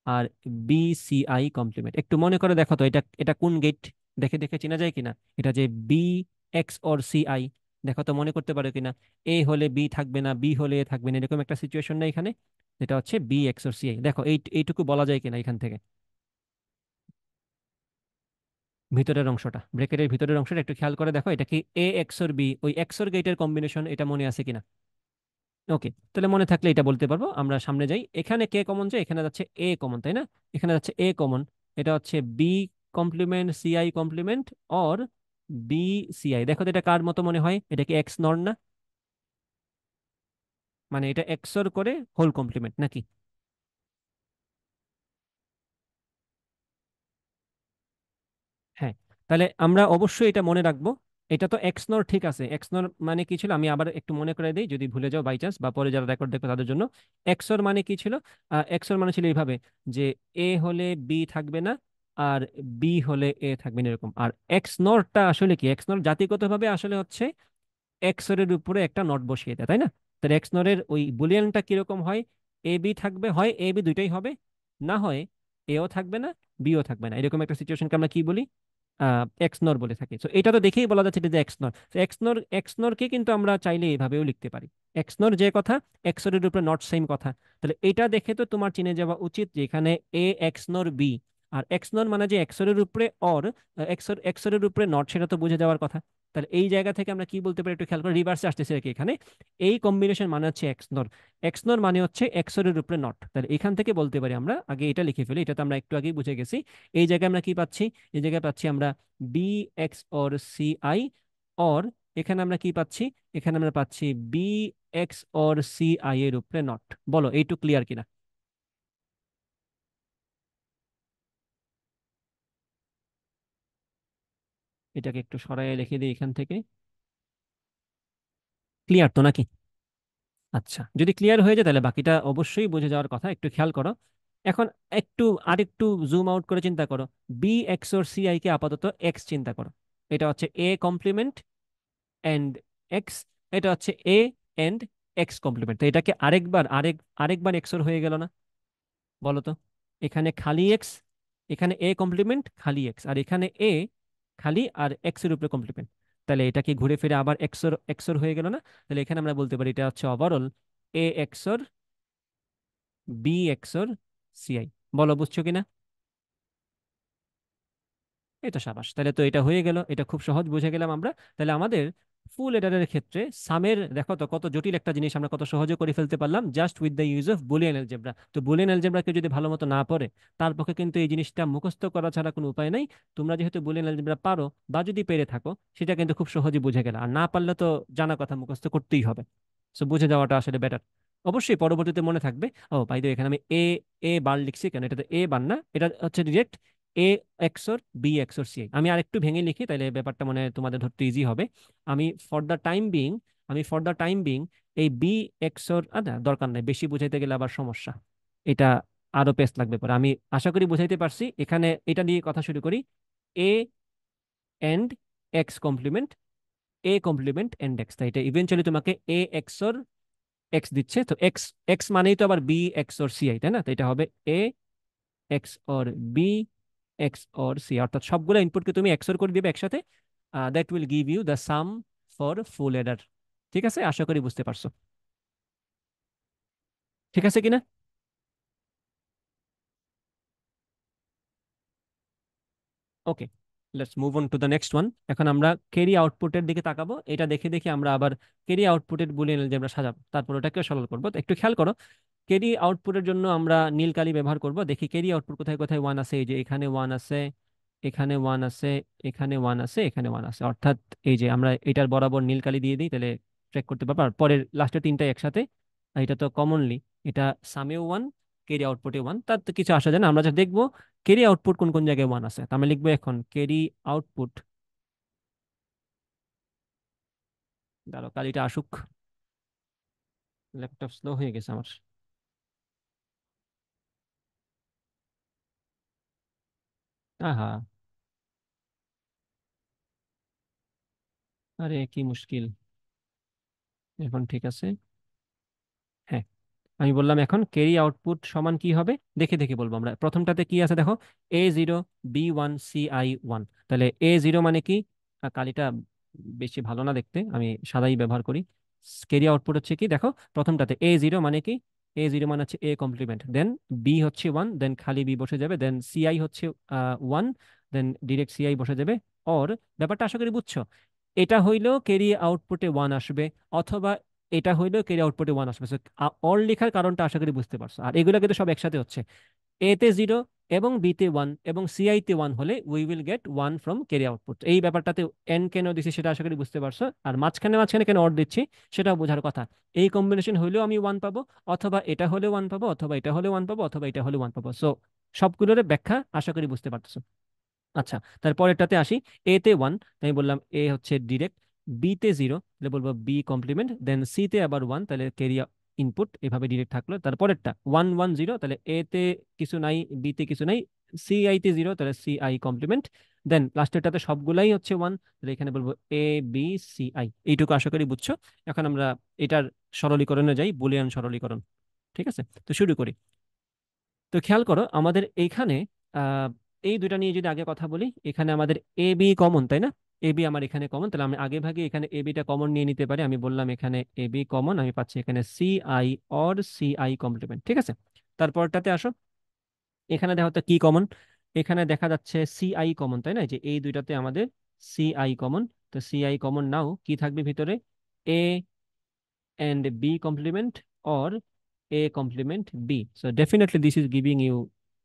আর BCI কমপ্লিমেন্ট। একটু মনে করে দেখো তো, এটা এটা কোন গেট, দেখে দেখে চেনা যায় কিনা। এটা যে B XOR CI, দেখো তো মনে করতে পারো কিনা। এ হলে বি থাকবে না, বি হলে এ থাকবে না, এরকম একটা সিচুয়েশন না এখানে। এটা হচ্ছে B XOR CI, দেখো এইটুকু বলা যায় কিনা এখান থেকে। ভিতরের অংশটা, ব্রেকেটের ভিতরের অংশটা একটু খেয়াল করে দেখো, এটা কি A XOR B, ওই XOR গেটের কম্বিনেশন, এটা মনে আছে কিনা? ওকে, তাহলে মনে থাকলে এটা বলতে পারবো। আমরা সামনে যাই, এখানে কে কমন যায়, এখানে যাচ্ছে এ কমন, তাই না? এখানে যাচ্ছে এ কমন, এটা হচ্ছে B complement CI complement, or BCI। দেখো তো এটা কার মতো মনে হয়, এটা কি এক্স নর না? মানে এটা এক্সর করে হোল কমপ্লিমেন্ট নাকি? হ্যাঁ, তাহলে আমরা অবশ্যই এটা মনে রাখবো। এটা তো এক্স নর, ঠিক আছে। এক্স নর মানে কি ছিল, আমি আবার একটু মনে করে দিই যদি ভুলে যাও বাই চান্স, বা পরে যারা রেকর্ড দেখবে তাদের জন্য। এক্সর মানে কি ছিল, এক্সর মানে ছিল এইভাবে, যে এ হলে বি থাকবে না, আর বি হলে এ থাকবে না, এরকম। আর এক্স নরটা আসলে কি, এক্স নর জাতিগতভাবে আসলে হচ্ছে এক্সর এর উপরে একটা নট বসিয়ে দেয়, তাই না? তাহলে এক্সনর এর ওই বুলিয়ানটা কিরকম হয়? এ বি থাকবে, হয় এ বি দুইটাই হবে, না হয় এও থাকবে না, বিও থাকবে না। এরকম একটা সিচুয়েশনকে আমরা কি বলি? এক্সনর বলে থাকি। তো এটা তো দেখেই বলা যাচ্ছে এটা যে এক্সনর। তো এক্সনরকে কিন্তু আমরা চাইলে এইভাবেও লিখতে পারি। এক্সনর যে কথা, এক্সরের উপরে নট সেম কথা। তাহলে এটা দেখে তো তোমার চিনে যাওয়া উচিত যে এখানে এ এক্সনর বি, আর এক্সনর মানে যে এক্সরের উপরে অর, এক্সরের উপরে নট, সেটা তো বুঝে যাওয়ার কথা। তাহলে এই জায়গা থেকে আমরা কি বলতে পারি একটু খেয়াল করে, রিভার্সে আসতেছে আর কি এখানে। এই কম্বিনেশন মানে হচ্ছে এক্সনর, এক্সনর মানে হচ্ছে এক্সরের উপরে নট। তাহলে এখান থেকে বলতে পারি আমরা, আগে এটা লিখে ফেলি, এটা তো আমরা একটু আগেই বুঝে গেছি। এই জায়গায় আমরা কি পাচ্ছি? এই জায়গায় পাচ্ছি আমরা B XOR C I, or এখানে আমরা কি পাচ্ছি? এখানে আমরা পাচ্ছি B XOR C I এর উপরে নট। বলো এইটুকু ক্লিয়ার কিনা? এটাকে একটু সরাই লিখে দিই এখান থেকে। ক্লিয়ার তো নাকি? আচ্ছা, যদি ক্লিয়ার হয়ে যায় তাহলে বাকিটা অবশ্যই বুঝে যাওয়ার কথা, একটু খেয়াল করো। এখন একটু আরেকটু জুম আউট করে চিন্তা করো। B XOR C I কে আপাতত এক্স চিন্তা করো। এটা হচ্ছে এ কমপ্লিমেন্ট এন্ড এক্স, এটা হচ্ছে এ এন্ড এক্স কমপ্লিমেন্ট। তো এটাকে আরেকবার এক্স ওর হয়ে গেল না? বলো তো। এখানে খালি এক্স, এখানে এ কমপ্লিমেন্ট খালি এক্স, আর এখানে এ খালি আর এক্স এর উপরে কমপ্লিমেন্ট। তাহলে এটা কি ঘুরে ফিরে আবার এক্সর হয়ে গেল না? তাহলে এখানে আমরা বলতে পারি এটা হচ্ছে ওভারঅল এ এক্সর বি এক্সর সিআই। বলো বুঝছো কিনা? এই তো সাবাস, তাহলে তো এটা হয়ে গেল, এটা খুব সহজ বুঝে গেলাম আমরা। তাহলে আমাদের ফুল এডারের ক্ষেত্রে সামের দেখো তো কত জটিল একটা জিনিস আমরা কত সহজে করে ফেলতে পারলাম just with the use of Boolean algebra. তো বুলিয়ান এলজেব্রাকে যদি ভালো মতো না পড়ে, তার পক্ষে কিন্তু এই জিনিসটা মুখস্থ করা ছাড়া কোনো উপায় নেই। তোমরা যেহেতু বুলিয়ান এলজেব্রা পারো বা যদি পেরে থাকো, সেটা কিন্তু খুব সহজে বুঝে গেল। আর না পারলে তো জানা কথা, মুখস্থ করতেই হবে। সো বুঝে যাওয়াটা আসলে বেটার। অবশ্যই পরবর্তীতে মনে থাকবে। ও ভাই, এখানে আমি এ এ বার লিখছি কেন? এটাতে এ বার না, এটা হচ্ছে direct A XOR B XOR C. আমি আর একটু ভেঙে লিখি, তাহলে ব্যাপারটা মানে তোমাদের ধরতে ইজি হবে। আমি for the time being for the time being এই বি এক্সর, আচ্ছা দরকার নাই, বেশি বুঝাইতে গেলে আবার সমস্যা। এটা আরো পেস্ট লাগবে পরে। আমি আশা করি বুঝাইতে পারছি। এখানে এটা দিয়ে কথা শুরু করি। A and X complement, A complement and X, তাই এটা ইভেনচুয়ালি তোমাকে এ এক্সর এক্স দিচ্ছে। তো এক্স এক্স মানেই তো আবার বি এক্সর সি আই, তাই না? তো এটা হবে A XOR B XOR C, অর্থাৎ সবগুলো ইনপুটকে তুমি এক্সর করে দিবে একসাথে। That will give you the sum for full adder. ঠিক আছে, আশা করি বুঝতে পারছো। ঠিক আছে কিনা? Okay, let's move on to the next one. এখন আমরা কেরি আউটপুটের দিকে তাকাবো। এটা দেখে দেখে আমরা আবার কেরি আউটপুটের বুলিয়ান এলজেব্রা সাজাবো, তারপর ওটাকে সরল করবো। তো একটু খেয়াল করো, কেরি আউটপুটের জন্য আমরা নীল কালি ব্যবহার করব। দেখি কেরি আউটপুট কোথায় কোথায় ওয়ান আছে। এই যে এখানে ওয়ান আছে, এখানে ওয়ান আছে, এখানে ওয়ান আছে, এখানে ওয়ান আছে। অর্থাৎ এই যে আমরা এটার বরাবর নীল কালি দিয়ে দিই, তাহলে ট্র্যাক করতে পারবো। আর পরের লাস্টের তিনটা একসাথে, আর এটা তো কমনলি, এটা সামেও ওয়ান, কেরি আউটপুটে ওয়ান, তার তো কিছু আসা যায় না। আমরা যা দেখবো কেরি আউটপুট কোন কোন জায়গায় ওয়ান আছে, তা আমরা লিখবো এখন কেরি আউটপুট। দাঁড়াও কালিটা আসুক, ল্যাপটপ স্লো হয়ে গেছে আমার। আহা, আরে কি মুশকিল। এখন ঠিক আছে। হ্যাঁ, আমি বললাম এখন ক্যারি আউটপুট সমান কি হবে, দেখে দেখে বলবো আমরা। প্রথমটাতে কি আছে দেখো, A0 B1 CI1। তাহলে A0 মানে কি? কালিটা বেশি ভালো না দেখতে, আমি সাদাই ব্যবহার করি। ক্যারি আউটপুট হচ্ছে কি দেখো, প্রথমটাতে A0 মানে কি? A0 মানে হচ্ছে এ কমপ্লিমেন্ট, দেন বি হচ্ছে ওয়ান, দেন খালি বি বসে যাবে, দেন সিআই হচ্ছে ওয়ান, দেন ডিরেক্ট সিআই বসে যাবে। অর, ব্যাপারটা আশা করি বুঝছো। এটা হইলেও ক্যারি আউটপুটে ওয়ান আসবে, অথবা এটা হইলেও ক্যারি আউটপুটে ওয়ান আসবে। অর লেখার কারণটা আশা করি বুঝতে পারছো। আর এগুলো কিন্তু সব একসাথে হচ্ছে, এ তে জিরো এবং বি তে ওয়ান এবং সিআই তে ওয়ান হলে we will get one from carry output. এই ব্যাপারটাতে এন কেন দিচ্ছি সেটা আশা করি বুঝতে পারছো। আর মাঝখানে মাঝখানে কেন অর দিচ্ছি সেটাও বোঝার কথা। এই কম্বিনেশন হলেও আমি ওয়ান পাবো, অথবা এটা হলে ওয়ান পাবো, অথবা এটা হলে ওয়ান পাবো, অথবা এটা হলে ওয়ান পাবো। সো সবগুলোর ব্যাখ্যা আশা করি বুঝতে পারতেছো। আচ্ছা, তারপরেরটাতে আসি। এ তে ওয়ান, আমি বললাম এ হচ্ছে ডিরেক্ট। বি তে জিরো, তাহলে বলবো বি কমপ্লিমেন্ট, দেন সি তে আবার ওয়ান, তাহলে ক্যারি ইনপুট এভাবে ডিরেক্ট থাকলো। তারপরেরটা ওয়ান ওয়ান জিরো, তাহলে এ তে কিছু নাই, বি তে কিছু নাই, সিআই তে 0, তাহলে সিআই কমপ্লিমেন্ট। দেন লাস্টেরটাতে সবগুলাই হচ্ছে 1, তাহলে এখানে বলবো এ বি সি আই। এইটুকু আশা করি বুঝছো। এখন আমরা এটার সরলীকরণে যাই, বুলিয়ান সরলীকরণ। ঠিক আছে, তো শুরু করি। তো খেয়াল করো আমাদের এইখানে আহ, এই দুইটা নিয়ে যদি আগে কথা বলি, এখানে আমাদের এ বি কমন, তাই না? এ বি আমার এখানে কমন, তাহলে আমি আগে ভাগে এখানে এ বিটা কমন নিয়ে নিতে পারি। আমি বললাম এখানে এ বি কমন, আমি পাচ্ছি এখানে C I or C I complement. ঠিক আছে, তারপরটাতে আসো। এখানে দেখো তো কি কমন। এখানে দেখা যাচ্ছে সি আই কমন, তাই না? যে এই দুইটাতে আমাদের সি আই কমন। তো সি আই কমন নাও কি থাকবে ভিতরে? এ and B complement or A complement B. So definitely this is giving you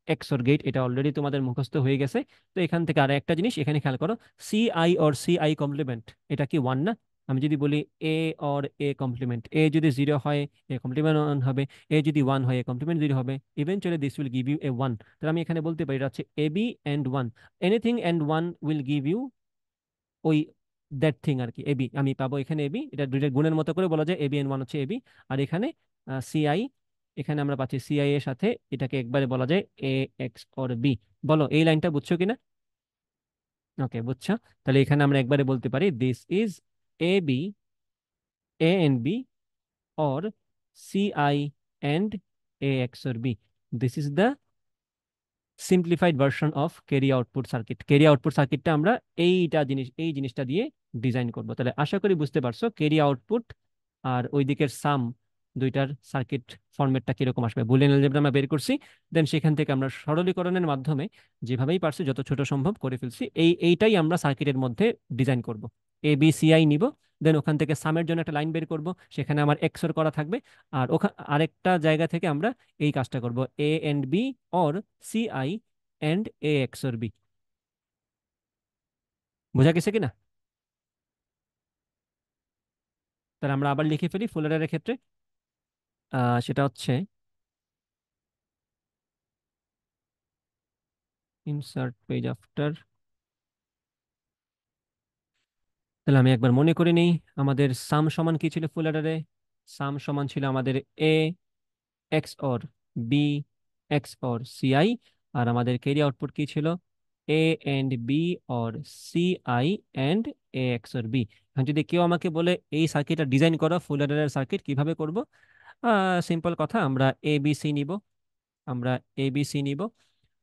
XOR gate, এটা অলরেডি তোমাদের মুখস্থ হয়ে গেছে। তো এখান থেকে আর একটা জিনিস এখানে খেয়াল করো, C I or C I complement, এটা কি ওয়ান না? আমি যদি বলি এ অর এ কমপ্লিমেন্ট, এ যদি 0 হয় এ কমপ্লিমেন্ট 1 হবে, এ যদি 1 হয় এ কমপ্লিমেন্ট 0 হবে, eventually this will give you a 1। তাহলে আমি এখানে বলতে পারি এটা হচ্ছে A B and 1, anything and 1 will give you ওই দ্যাট থিং আর কি, এবি আমি পাবো এখানে এবি। এটা দুইটা গুণের মতো করে বলা যায়, এবি এন ওয়ান হচ্ছে এবি। আর এখানে সিআই, এখানে আমরা পাচ্ছি সিআই এর সাথে এটাকে একবারে বলা যায় এ এক্স অর বি। বলো এই লাইনটা বুঝছো কিনা? ওকে, বুঝছো। তাহলে এখানে আমরা একবারে বলতে পারি this is A B, A and B, or CI and A XOR B. This is the simplified version of carry output circuit. Carry output সার্কিটটা আমরা এই জিনিসটা দিয়ে ডিজাইন করব। তাহলে আশা করি বুঝতে পারছো ক্যারি আউটপুট আর ওই দিকের সাম, দুইটার সার্কিট ফরম্যাটটা কিরকম আসবে। বুলিয়ান অ্যালজেব্রা আমরা বের করছি, দেন সেখান থেকে আমরা সরলীকরণের মাধ্যমে যেভাবেই পারছি যত ছোট সম্ভব করে ফেলছি। এইটাই আমরা সার্কিটের মধ্যে ডিজাইন করব। এ বি সি আই নিব, দেন ওখান থেকে সামের জন্য একটা লাইন বের করব, সেখানে আমার এক্সর করা থাকবে। আর আরেকটা জায়গা থেকে আমরা এই কাজটা করব, A and B or C I and A XOR B. বোঝা গেছে কিনা? তাহলে আমরা আবার লিখে ফেলি ফুল অ্যারের ক্ষেত্রে। সেটা হচ্ছে ইনসার্ট পেজ আফটার। তাহলে আমি একবার মনে করে নিই, আমাদের সাম সমান কি ছিল ফুল অ্যাডারে? সাম সমান ছিল আমাদের A XOR B XOR CI. আর আমাদের ক্যারি আউটপুট কি ছিল? A and B or C I and A XOR B. এখন যদি কেউ আমাকে বলে এই সার্কিটটা ডিজাইন করো, ফুল অ্যাডারের সার্কিট কিভাবে করব? সিম্পল কথা, আমরা এ বি সি নিব, আমরা এ বি সি নিব,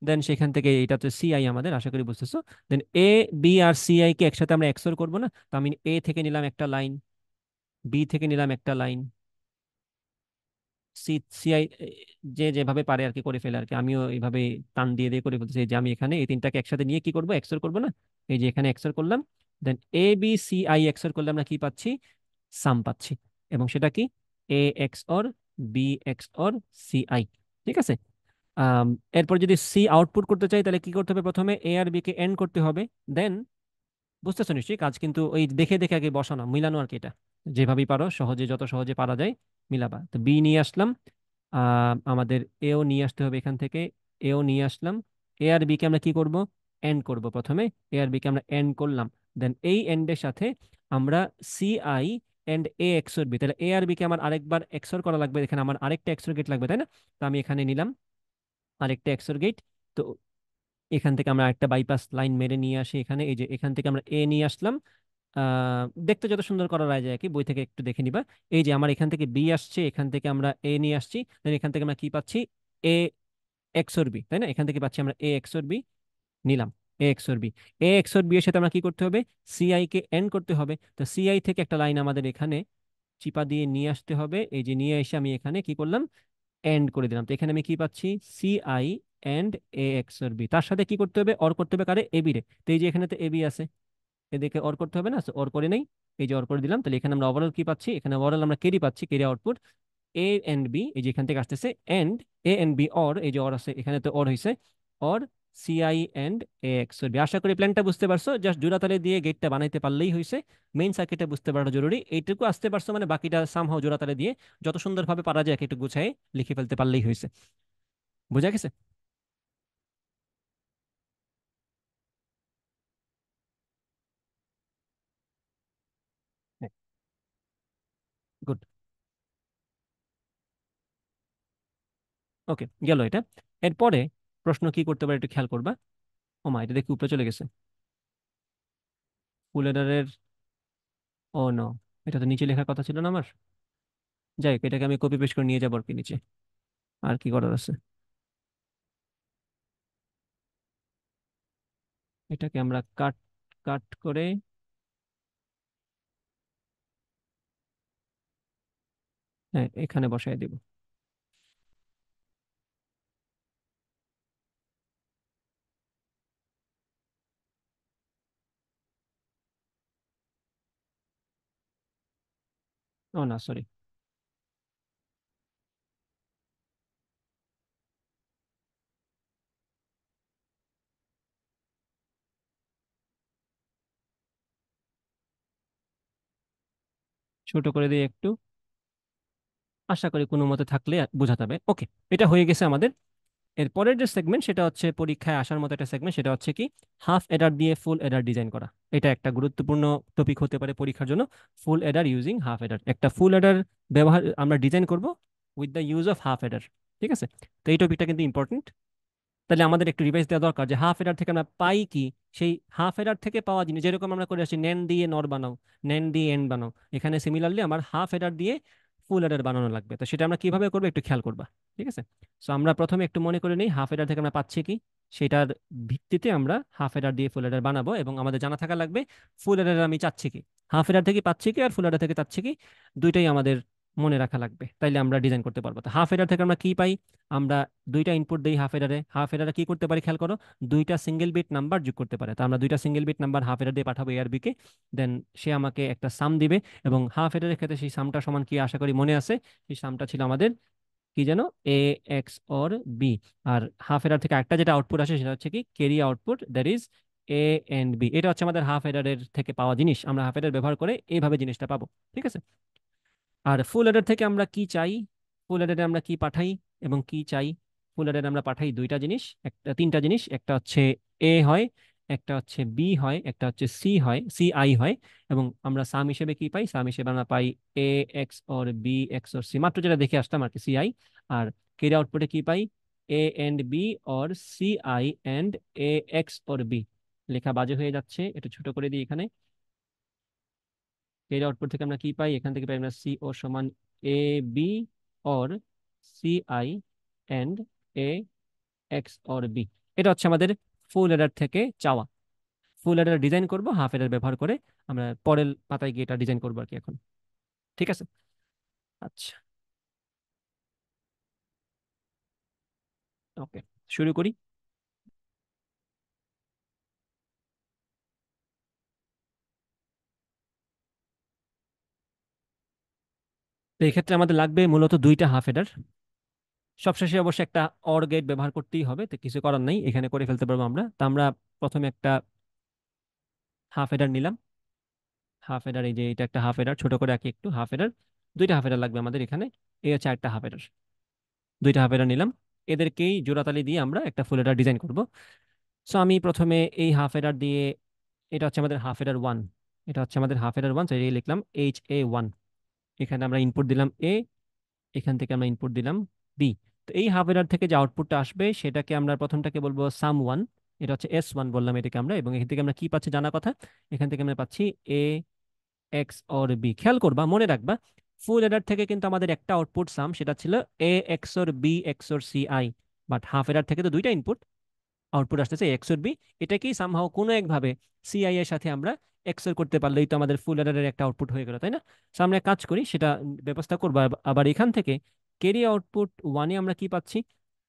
দেন সেখান থেকে এটা তো সিআই আমাদের, আশা করি বুঝতেছো। দেন এ বি আর সিআই কে একসাথে আমরা এক্সর করব না? তো আমি এ থেকে নিলাম একটা লাইন, বি থেকে নিলাম একটা লাইন, সি সিআই যে যেভাবে পারে আর কি করে ফেলে আর কি, আমিও এইভাবে টান দিয়ে দিয়ে করে ফেলতেছি। এই যে আমি এখানে এই তিনটাকে একসাথে নিয়ে কি করব, এক্সর করব না? এই যে এখানে এক্সর করলাম, then A B C I XOR করলে আমরা কি পাচ্ছি? সাম পাচ্ছি। এবং সেটা কি? A XOR B XOR C I. ঠিক আছে। আম, এরপর যদি সি আউটপুট করতে চাই তাহলে কি করতে হবে? প্রথমে এ আর বি কে এন্ড করতে হবে, দেন বুঝতেছো নিশ্চয়ই কাজ, কিন্তু ওই দেখে দেখে আগে বসানো মিলানো আর কি। এটা যেভাবেই পারো সহজে, যত সহজে পারা যায় মিলাবা। তো বি নিয়ে আসলাম, আমাদের এও নিয়ে আসতে হবে এখান থেকে, এও নিয়ে আসলাম। এ আর বি কে আমরা কি করব? এন্ড করব প্রথমে। এ আর বি কে আমরা এন্ড করলাম, দেন এই এন্ডের সাথে আমরা C I and A XOR B, তাহলে এ আর বি কে আমার আরেকবার এক্সর করা লাগবে, এখানে আমার আরেকটা এক্সর গেট লাগবে, তাই না? তো আমি এখানে নিলাম আরেকটা এক্সর গেট। তো এখান থেকে আমরা একটা বাইপাস লাইন মেরে নিয়ে আসি এখানে, এই যে এখান থেকে আমরা এ নিয়ে আসলাম। দেখতে যত সুন্দর করা যায় আর কি, বই থেকে একটু দেখে নিবা। এই যে আমার এখান থেকে বি আসছে, এখান থেকে আমরা এ নিয়ে আসছি, দেন এখান থেকে আমরা কি পাচ্ছি? এ এক্সর বি, তাই না? এখান থেকে পাচ্ছি আমরা এ এক্সর বি, নিলাম এ এক্সর বি। এ এক্সর বি এর সাথে আমরা কি করতে হবে? সিআই কে এন্ড করতে হবে। তো সিআই থেকে একটা লাইন আমাদের এখানে চিপা দিয়ে নিয়ে আসতে হবে, এই যে নিয়ে এসে আমি এখানে কি করলাম? এন্ড করে দিলাম। তো এখানে আমি কি পাচ্ছি? CI and A XOR B. তার সাথে কি করতে হবে? অর করতে হবে কারে? এবি রে। তো এই যে এখানে তো এবি আছে, এদিকে অর করতে হবে না? So, অর করে নেই, এই যে অর করে দিলাম। তাহলে এখানে আমরা ওভারঅল কি পাচ্ছি? এখানে ওভারঅল আমরা ক্যারি পাচ্ছি, carry output A and B, এই যে এখান থেকে আসতেছে and A and B or, এই যে অর আছে এখানে তো অর হইছে, or CI and A X B. আশা করি প্ল্যানটা বুঝতে পারছো, জাস্ট জোড়াতালি দিয়ে গেটটা বানাইতে পারলেই হইছে। মেইন সার্কিটটা বুঝতে পারাটা জরুরি। এইটুকু আসতে পারছো মানে বাকিটা সামহাও জোড়াতালি দিয়ে যত সুন্দরভাবে পারা যায় একটু গুছাই লিখে ফেলতে পারলেই হয়েছে। বুঝা গেছে? গুড। ওকে, গেল এটা। এরপরে প্রশ্ন কি করতে পারে একটু খেয়াল করবা। ও মা, এটা দেখি উপরে চলে গেছে। ফুল এডারের, ও নো, এটা তো নিচে লেখার কথা ছিল না আমার। যাই হোক, এটাকে আমি কপি পেস্ট করে নিয়ে যাবো আর কি নিচে। আর কি করার আছে, এটাকে আমরা কাট কাট করে, হ্যাঁ, এখানে বসায় দিব। ও না, সরি। ছোট করে দিই একটু, আশা করি কোনো মতে থাকলে বোঝাতে হবে। ওকে, এটা হয়ে গেছে আমাদের। এর পরের যে সেগমেন্ট সেটা হচ্ছে পরীক্ষায় আসার মতো একটা সেগমেন্ট, সেটা হচ্ছে কি হাফ এডার দিয়ে ফুল এডার ডিজাইন করা। এটা একটা গুরুত্বপূর্ণ টপিক হতে পারে পরীক্ষার জন্য। ফুল এডার ইউজিং হাফ এডার, একটা ফুল এডার ব্যবহার আমরা ডিজাইন করব with the use of half এডার। ঠিক আছে, তো এই টপিকটা কিন্তু ইম্পর্টেন্ট। তাহলে আমাদের একটু রিভাইজ দেওয়া দরকার যে হাফ এডার থেকে আমরা পাই কি। সেই হাফ এডার থেকে পাওয়া জিনিস, যেরকম আমরা করে আসছি নেন দিয়ে নর বানাও, নেন দিয়ে এন্ড বানাও, এখানে সিমিলারলি আমার হাফ এডার দিয়ে ফুল এডার বানানো লাগবে। তো সেটা আমরা কিভাবে করবো একটু খেয়াল করবা। ঠিক আছে, সো আমরা প্রথমে একটু মনে করে নিই হাফ এডার থেকে আমরা পাচ্ছি কি। সেটার ভিত্তিতে আমরা হাফ এডার দিয়ে ফুল এডার বানাবো, এবং আমাদের জানা থাকা লাগবে ফুল এডার আমি চাচ্ছি কি, হাফ এডার থেকে পাচ্ছি কি আর ফুল এডার থেকে চাচ্ছি কি, দুইটাই আমাদের মনে রাখা লাগবে, তাইলে আমরা ডিজাইন করতে পারবো। তো হাফ এডার থেকে আমরা কি পাই, আমরা দুইটা ইনপুট দেই হাফ এডারে। হাফ এডারে কি করতে পারি খেয়াল করো, দুইটা সিঙ্গেল বিট নাম্বার যোগ করতে পারে। তো আমরা দুইটা single bit number half adder দিয়ে পাঠাবো এ আর বি কে, দেন সে আমাকে একটা সাম দিবে। এবং হাফ এডারের ক্ষেত্রে সেই সামটা সমান কি, আশা করি মনে আছে, সেই সামটা ছিল আমাদের কি যেন, এ এক্স অর বি। আর হাফ এডার থেকে একটা যেটা আউটপুট আসে সেটা হচ্ছে কি carry output, that is A and B. এটা হচ্ছে আমাদের হাফ এডারের থেকে পাওয়া জিনিস, আমরা হাফ এডার ব্যবহার করে এইভাবে জিনিসটা পাবো। ঠিক আছে, আর ফুল অ্যাডার থেকে আমরা কি চাই, ফুল অ্যাডারে আমরা কি পাঠাই এবং কি চাই। ফুল অ্যাডারে আমরা পাঠাই দুইটা জিনিস, একটা তিনটা জিনিস, একটা হচ্ছে এ হয়, একটা হচ্ছে বি হয়, একটা হচ্ছে সি হয়, সি আই হয়। এবং আমরা সাম হিসেবে কি পাই, সাম হিসেবে আমরা পাই A XOR B XOR C, মাত্র যেটা দেখে আসতাম আর কি, সি আই। আর কেরি আউটপুটে কি পাই, A and B or C I and A XOR B. লেখা বাজে হয়ে যাচ্ছে, একটু ছোট করে দিই এখানে। এর আউটপুট থেকে আমরা কি পাই, এখান থেকে পাই আমরা সি ও সমান A B or C I and A XOR B. এটা হচ্ছে আমাদের ফুল এডার থেকে চাওয়া। ফুল এডার ডিজাইন করব হাফ এডার ব্যবহার করে, আমরা পরের পাতায় গিয়ে এটা ডিজাইন করবো আর কি এখন। ঠিক আছে, আচ্ছা, ওকে, শুরু করি। তো এক্ষেত্রে আমাদের লাগবে মূলত দুইটা হাফ এডার। সবশেষে অবশ্যই একটা অর গেট ব্যবহার করতেই হবে, তো কিছু করার নাই, এখানে করে ফেলতে পারবো আমরা। তো আমরা প্রথমে একটা হাফ এডার নিলাম। হাফ এডার, এই যে এটা একটা হাফ এডার, ছোট করে আঁকি একটু হাফ এডার। দুইটা হাফ এডার লাগবে আমাদের এখানে, এই হচ্ছে একটা হাফ এডার। দুইটা হাফ এডার নিলাম, এদেরকেই জোড়াতালি দিয়ে আমরা একটা ফুল এডার ডিজাইন করব। সো আমি প্রথমে এই হাফ এডার দিয়ে, এটা হচ্ছে আমাদের হাফ এডার ওয়ান, এটা হচ্ছে আমাদের হাফ এডার ওয়ান, তো এই লিখলাম HA1। এখানে আমরা ইনপুট দিলাম এ, এখান থেকে আমরা ইনপুট দিলাম বি। তো এই হাফ এডার থেকে যে আউটপুটটা আসবে সেটাকে আমরা প্রথমটাকে বলবো সাম ওয়ান, এটা হচ্ছে S1 বললাম এটাকে আমরা। এবং এখান থেকে আমরা কি পাচ্ছি জানা কথা, এখান থেকে আমরা পাচ্ছি এ এক্স অর বি। খেয়াল করবা, মনে রাখবা, ফুল এডার থেকে কিন্তু আমাদের একটা আউটপুট সাম, সেটা ছিল A XOR B XOR C I. But half adder থেকে তো দুইটা ইনপুট, আউটপুট আসতেছে এক্স অর বি। এটাকেই সামহাও কোনো একভাবে সিআই এর সাথে আমরা এক্সর করতে পারলেই তো আমাদের ফুল এডারের একটা আউটপুট হয়ে গেল, তাই না? সো আমরা এক কাজ করি, সেটা ব্যবস্থা করবো। আবার এখান থেকে কেরি আউটপুট ওয়ানে আমরা কি পাচ্ছি,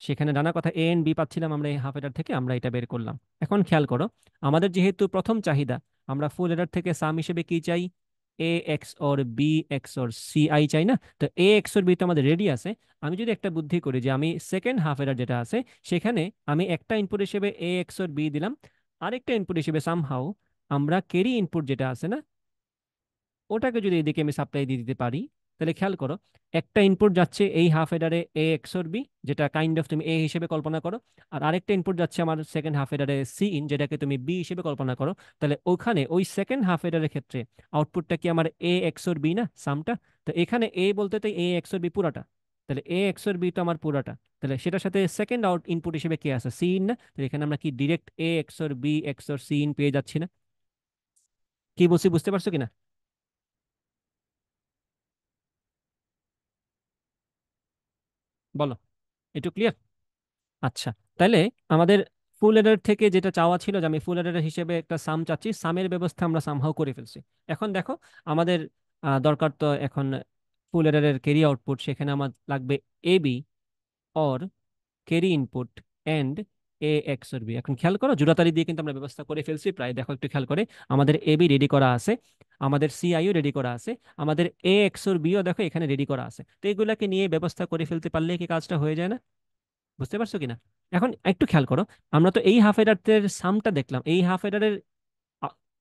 সেখানে ডানা কথা এ এন্ড বি পাচ্ছিলাম আমরা এই হাফ এডার থেকে, আমরা এটা বের করলাম। এখন খেয়াল করো, আমাদের যেহেতু প্রথম চাহিদা, আমরা ফুল এডার থেকে সাম হিসেবে কি চাই, A XOR B XOR C I চাই না? তো এ এক্স অর বি তো আমাদের রেডি আছে। আমি যদি একটা বুদ্ধি করি যে আমি সেকেন্ড হাফ এডার যেটা আছে সেখানে আমি একটা ইনপুট হিসেবে এ এক্স অর বি দিলাম, আরেকটা ইনপুট হিসেবে সামহাউ আমরা কেরি ইনপুট যেটা আছে না, ওটাকে যদি এদিকে আমি সাপ্লাই দিয়ে দিতে পারি, তাহলে খেয়াল করো, একটা ইনপুট যাচ্ছে এই হাফ এডারে এ এক্স অর বি, যেটা কাইন্ড অফ তুমি এ হিসেবে কল্পনা করো। আর আরেকটা ইনপুট যাচ্ছে আমার সেকেন্ড হাফ এডারে সি ইন, যেটাকে তুমি বি হিসেবে কল্পনা করো। তাহলে ওখানে ওই সেকেন্ড হাফ এডারের ক্ষেত্রে আউটপুটটা কি আমার এ এক্স অর বি না, সামটা? তো এখানে এ বলতে তো এ এক্স অর বি পুরাটা। তাহলে এ এক্সর বি তো আমার পুরাটা, তাহলে সেটার সাথে সেকেন্ড আউট ইনপুট হিসেবে কি আছে, সি ইন না? তাহলে এখানে আমরা কি direct A XOR B XOR C in পেয়ে যাচ্ছি না? কি বলছি বুঝতে পারছো কিনা? বলো, একটু ক্লিয়ার? আচ্ছা, তাহলে আমাদের ফুল এডার থেকে যেটা চাওয়া ছিল যে আমি ফুল এডার হিসেবে একটা সাম চাচ্ছি, সামের ব্যবস্থা আমরা সামহাও করে ফেলছি। এখন দেখো, আমাদের দরকার তো এখন ফুল এডারের ক্যারি আউটপুট, সেখানে আমার লাগবে A B or carry input and A XOR B. এখন খেয়াল করো, জোড়াতালি দিয়ে কিন্তু আমরা ব্যবস্থা করে ফেলছি প্রায়, দেখো একটু খেয়াল করে, আমাদের এ বি রেডি করা আছে, আমাদের সিআইও রেডি করা আছে, আমাদের এ এক্স অর বিও দেখো এখানে রেডি করা আছে। তো এগুলাকে নিয়ে ব্যবস্থা করে ফেলতে পারলে কি কাজটা হয়ে যায় না? বুঝতে পারছো কিনা? এখন একটু খেয়াল করো, আমরা তো এই হাফ এডারের সামটা দেখলাম, এই হাফ এডারের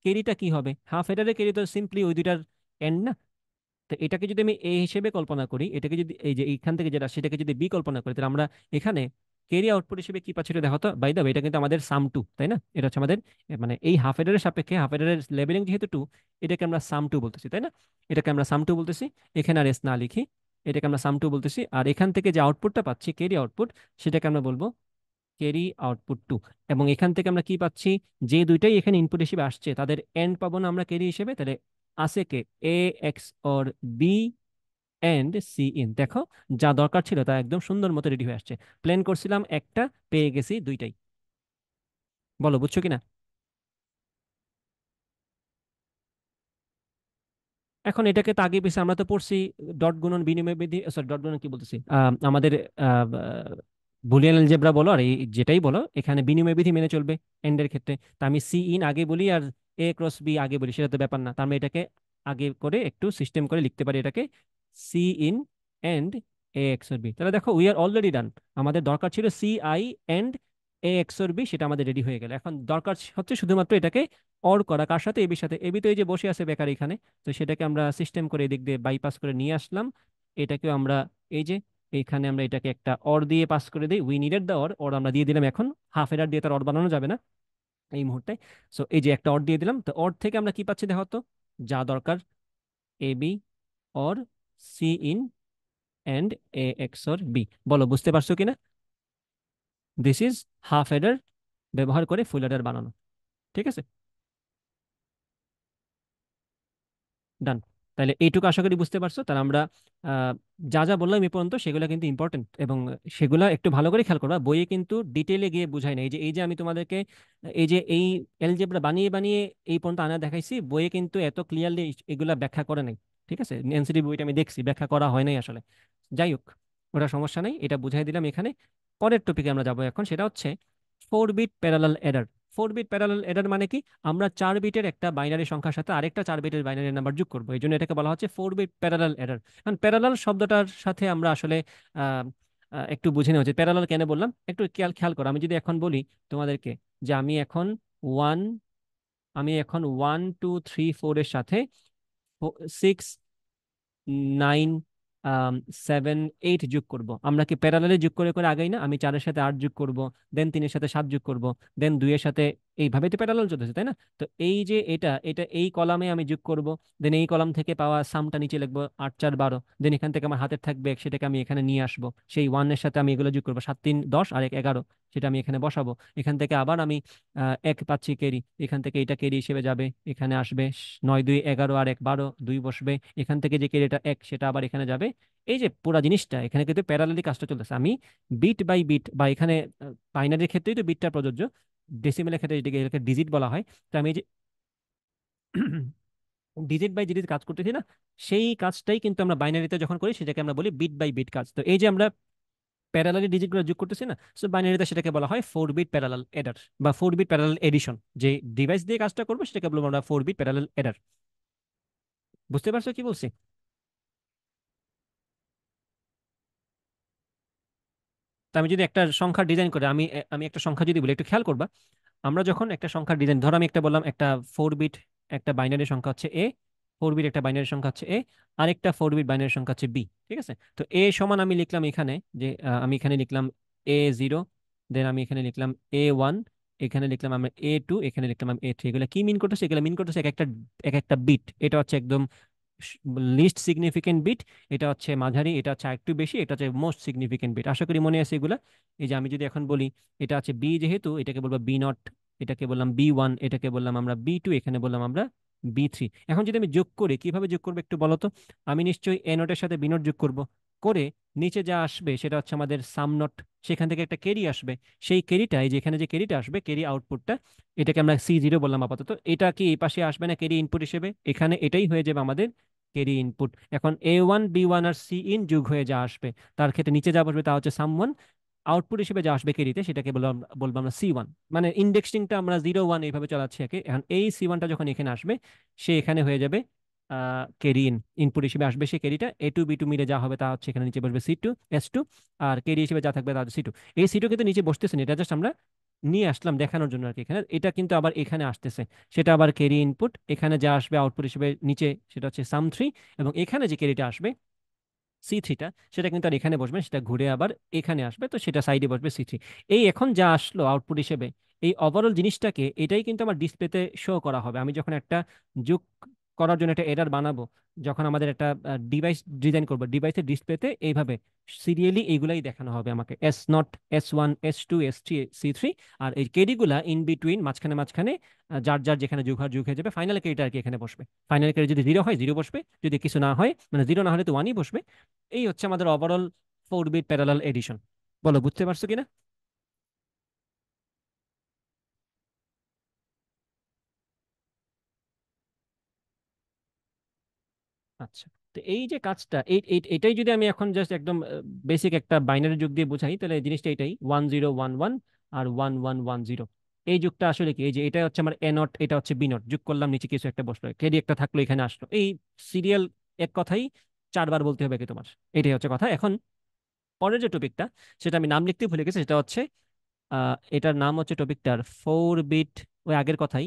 কেরিটা কি হবে? হাফ এডারের কেরি তো সিম্পলি ওই দুইটার এন্ড না? তো এটাকে যদি আমি এ হিসেবে কল্পনা করি, এটাকে যদি এই যে এইখান থেকে যেটা সেটাকে যদি বি কল্পনা করি, তাহলে আমরা এখানে কেরি আউটপুট হিসেবে কি পাচ্ছি এটা দেখো তো। বাই দ্য ওয়ে, এটা কিন্তু আমাদের সাম টু, তাই না? এটা হচ্ছে আমাদের মানে এই হাফ এডারের সাপেক্ষে হাফ এডারের লেভেলিং যেহেতু টু, এটাকে আমরা সাম টু বলতেছি, তাই না? এটাকে আমরা সাম টু বলতেছি, এখানে আর এস না লিখি, এটাকে আমরা সাম টু বলতেছি। আর এখান থেকে যে আউটপুটটা পাচ্ছি কেরি আউটপুট, সেটাকে আমরা বলবো ক্যারি আউটপুট টু। এবং এখান থেকে আমরা কি পাচ্ছি, যে দুইটাই এখানে ইনপুট হিসেবে আসছে তাদের এন্ড পাবো না আমরা ক্যারি হিসেবে, তাহলে আছে কে, A XOR B and C in. দেখো, যা দরকার ছিল তা একদম সুন্দর মতো রেডি হয়ে আসছে। প্ল্যান করছিলাম একটা, পেয়ে গেছি দুইটাই। বলো বুঝছো কিনা? এখন এটাকে তো আগে পিছিয়ে আমরা তো পড়ছি, ডট গুণন বিনিময় বিধি, সরি ডট গুণন কি বলতেছি, আমাদের বুলিয়ান অ্যালজেব্রা বলো আর এই যেটাই বলো, এখানে বিনিময় বিধি মেনে চলবে এন্ডের ক্ষেত্রে। তা আমি সি ইন আগে বলি আর এ ক্রস বি আগে বলি, সেটা তো ব্যাপার না। তার মানে এটাকে আগে করে একটু সিস্টেম করে লিখতে পারি, এটাকে C in and A X B. তাহলে দেখো উই আর অলরেডি ডান। আমাদের দরকার ছিল C I and A X B, সেটা আমাদের রেডি হয়ে গেল। এখন দরকার হচ্ছে শুধুমাত্র এটাকে অর করা, কার সাথে, এবির সাথে। এবি তো এই যে বসে আছে বেকার এখানে, তো সেটাকে আমরা সিস্টেম করে এদিক দিয়ে বাইপাস করে নিয়ে আসলাম। এটাকেও আমরা এই যে এইখানে আমরা এটাকে একটা অর দিয়ে পাস করে দিই, we needed the or, or আমরা দিয়ে দিলাম। এখন হাফ এডার দিয়ে তার অর বানানো যাবে না এই মুহূর্তে। সো এই যে একটা অর দিয়ে দিলাম, তো অর থেকে আমরা কি পাচ্ছি দেখো তো, যা দরকার, A B or C in and A XOR B. বলো বুঝতে পারছো কিনা? দিস ইজ হাফ এডার ব্যবহার করে ফুল এডার বানানো। ঠিক আছে, ডান। তাহলে এইটুকু আশা করি বুঝতে পারছো। তাহলে আমরা আহ, যা যা বললাম এই পর্যন্ত সেগুলো কিন্তু ইম্পর্টেন্ট, এবং সেগুলো একটু ভালো করে খেয়াল করবা। বইয়ে কিন্তু ডিটেলে গিয়ে বুঝাই না। এই যে আমি তোমাদেরকে এই যে এই অ্যালজেব্রা বানিয়ে বানিয়ে এই পর্যন্ত আনা দেখাইছি, বইয়ে কিন্তু এত ক্লিয়ারলি এগুলা ব্যাখ্যা করে নাই। ঠিক আছে, এনসিটি বইটা আমি দেখছি, ব্যাখ্যা করা হয় নাই আসলে। যাই হোক, ওটা সমস্যা নাই, এটা বুঝাই দিলাম এখানে। পরের টপিকে আমরা যাবো এখন, সেটা হচ্ছে 4 bit parallel adder. 4 bit parallel adder মানে কি, আমরা 4 বিটের একটা বাইনারি সংখ্যার সাথে আরেকটা 4 বিটের বাইনারি নাম্বার যোগ করবো, এই জন্য এটাকে বলা হচ্ছে 4 বিট প্যারালাল এডার। কারণ প্যারালাল শব্দটার সাথে আমরা আসলে আহ, একটু বুঝে নেওয়া উচিত। প্যারালাল কেন বললাম একটু খেয়াল খেয়াল করো। আমি যদি এখন বলি তোমাদেরকে যে ওয়ান আমি এখন 1 2 3 4 এর সাথে 6 9 7 8 যোগ করব, আমরা কি প্যারালালে যোগ করে করে আগাই না? আমি 4-এর সাথে 8 যোগ করব, দেন 3-এর সাথে 7 যোগ করব, দেন 2-এর সাথে, এইভাবে তো প্যারালাল চলতেছে, তাই না? তো এই যে এটা এটা এই কলামে আমি যোগ করব, দেন এই কলাম থেকে পাওয়া সামটা নিচে লিখবো, 8 4 12, দেন এখান থেকে আমার হাতের থাকবে এক, সেটাকে আমি এখানে নিয়ে আসবো, সেই ওয়ানের সাথে আমি এগুলো যোগ করবো, 7 3 10 আর 1 11, সেটা আমি এখানে বসাবো। এখান থেকে আবার আমি এক পাচ্ছি কেরি, এখান থেকে এটা কেরি হিসেবে যাবে, এখানে আসবে 9 2 11 আর 1 12, 2 বসবে, এখান থেকে যে কেরিটা এক সেটা আবার এখানে যাবে। এই যে পুরা জিনিসটা এখানে কিন্তু প্যারালালি কাজটা চলতেছে। আমি বিট বাই বিট, বা এখানে বাইনারির ক্ষেত্রেই তো বিটটা প্রযোজ্য, ডেসিমেলের ক্ষেত্রে এটাকে ডিজিট বলা হয়। তো আমি এই যে ডিজিট বাই ডিজিট কাজ করতেছি না, সেই কাজটাই কিন্তু আমরা বাইনারিতে যখন করি সেটাকে আমরা বলি বিট বাই বিট কাজ। তো এই যে আমরা প্যারালালি ডিজিটগুলো যোগ করতেছি না, সো বাইনারিতে সেটাকে বলা হয় 4 বিট প্যারালাল এডার বা 4 বিট প্যারালাল এডিশন। যে ডিভাইস দিয়ে কাজটা করবো সেটাকে বলবো আমরা 4 বিট প্যারালাল এডার। বুঝতে পারছো কি বলছি? তো আমি যদি একটা সংখ্যা ডিজাইন করে, আমি একটা সংখ্যা যদি বলি, একটু খেয়াল করবা। আমরা যখন একটা সংখ্যার ডিজাইন, ধরো আমি একটা বললাম একটা 4 বিট একটা বাইনারি সংখ্যা হচ্ছে এ, 4 বিট একটা বাইনারি সংখ্যা হচ্ছে এ, আরেকটা 4 বিট বাইনারি সংখ্যা হচ্ছে বি। ঠিক আছে, তো এ সমান আমি লিখলাম এখানে যে আমি এখানে লিখলাম A0, দেন আমি এখানে লিখলাম A1, এখানে লিখলাম আমরা A2, এখানে লিখলাম আমি A3। এগুলো কি মিন করতেছে? এগুলো মিন করতেছে এক একটা বিট, এটা হচ্ছে একদম লিস্ট সিগনিফিকেন্ট বিট, এটা হচ্ছে মাঝারি, এটা হচ্ছে একটু বেশি, এটা হচ্ছে মোস্ট সিগনিফিকেন্ট বিট। আশা করি মনে আছে এগুলা। এই যে আমি যদি এখন বলি এটা হচ্ছে বি, যেহেতু এটাকে বলবো বি নট, এটাকে বললাম বি 1, এটাকে বললাম আমরা বি 2, এখানে বললাম আমরা বি 3। এখন যদি আমি যোগ করি, কিভাবে যোগ করবো একটু বলো তো। আমি নিশ্চয়ই এ নোটের সাথে বি নোট যোগ করব, করে নিচে যা আসবে সেটা হচ্ছে আমাদের সাম নট, সেখান থেকে একটা ক্যারি আসবে। সেই ক্যারিটা, এই যে এখানে যে ক্যারিটা আসবে, ক্যারি আউটপুটটা, এটাকে আমরা C0 বললাম আপাতত। এটা কি এই পাশে আসবে না ক্যারি ইনপুট হিসেবে? এখানে এটাই হয়ে যাবে আমাদের ক্যারি ইনপুট। এখন A1 B1 R C in যোগ হয়ে যা আসবে, তার ক্ষেত্রে নিচে যা বসবে তা হচ্ছে সাম 1। আউটপুট হিসেবে যা আসবে ক্যারিতে, সেটাকে বলবো আমরা C1। মানে ইন্ডেক্সিংটা আমরা 0 1 এইভাবে চালাচ্ছি একে। এখন এই C1টা যখন এখানে আসবে, সে এখানে হয়ে যাবে ক্যারি ইনপুট হিসেবে আসবে। সে ক্যারিটা A2 B2 মিলে যা হবে তা হচ্ছে এখানে নিচে বসবে S2। আর ক্যারি হিসেবে যা থাকবে তা হচ্ছে C2। এই C2 কিন্তু নিচে বসতেছে না, এটা জাস্ট আমরা নিয়ে আসলাম দেখানোর জন্য আর কি। এখানে এটা কিন্তু আবার এখানে আসতেছে, সেটা আবার ক্যারি ইনপুট। এখানে যা আসবে আউটপুট হিসেবে নিচে, সেটা হচ্ছে সাম 3। এবং এখানে যে ক্যারিটা আসবে C3টা, সেটা কিন্তু আর এখানে বসবে না, সেটা ঘুরে আবার এখানে আসবে, তো সেটা সাইডে বসবে C3। এই এখন যা আসলো আউটপুট হিসেবে, এই ওভারঅল জিনিসটাকে এটাই কিন্তু আমার ডিসপ্লেতে শো করা হবে। আমি যখন একটা যোগ করার জন্য একটা এরর বানাবো, যখন আমাদের একটা ডিভাইস ডিজাইন করবো, ডিভাইসের ডিসপ্লেতে এইভাবে সিরিয়ালি এইগুলাই দেখানো হবে আমাকে, S0 S1 S2 S3 C3। আর এই কেডিগুলা ইন বিটুইন, মাঝখানে মাঝখানে যার যার যেখানে যোগ হওয়ার যোগ হয়ে যাবে। ফাইনাল কেডিটা আর কি এখানে বসবে। ফাইনাল কেডি যদি 0 হয় 0 বসবে, যদি কিছু না হয়, মানে 0 না হলে তো 1ই বসবে। এই হচ্ছে আমাদের ওভারঅল 4 বিট প্যারালাল এডিশন। বলো বুঝতে পারছো কিনা? আচ্ছা, তো এই যে কাজটা, এটাই যদি আমি এখন জাস্ট একদম বেসিক একটা বাইনারি যুগ দিয়ে বোঝাই, তাহলে এই জিনিসটা এটাই 1011 আর 1110। এই যুগটা আসলে কি, এই যে এটা হচ্ছে আমার এ নট, এটা হচ্ছে বি নট, যোগ করলাম নিচে কিছু একটা বসলো, কেডি একটা থাকলো এখানে আসলো। এই সিরিয়াল এক কথাই 4বার বলতে হবে কি তোমার, এটাই হচ্ছে কথা। এখন পরের যে টপিকটা, সেটা আমি নাম লিখতে ভুলে গেছি, সেটা হচ্ছে এটার নাম হচ্ছে টপিকটার 4 বিট, ওই আগের কথাই,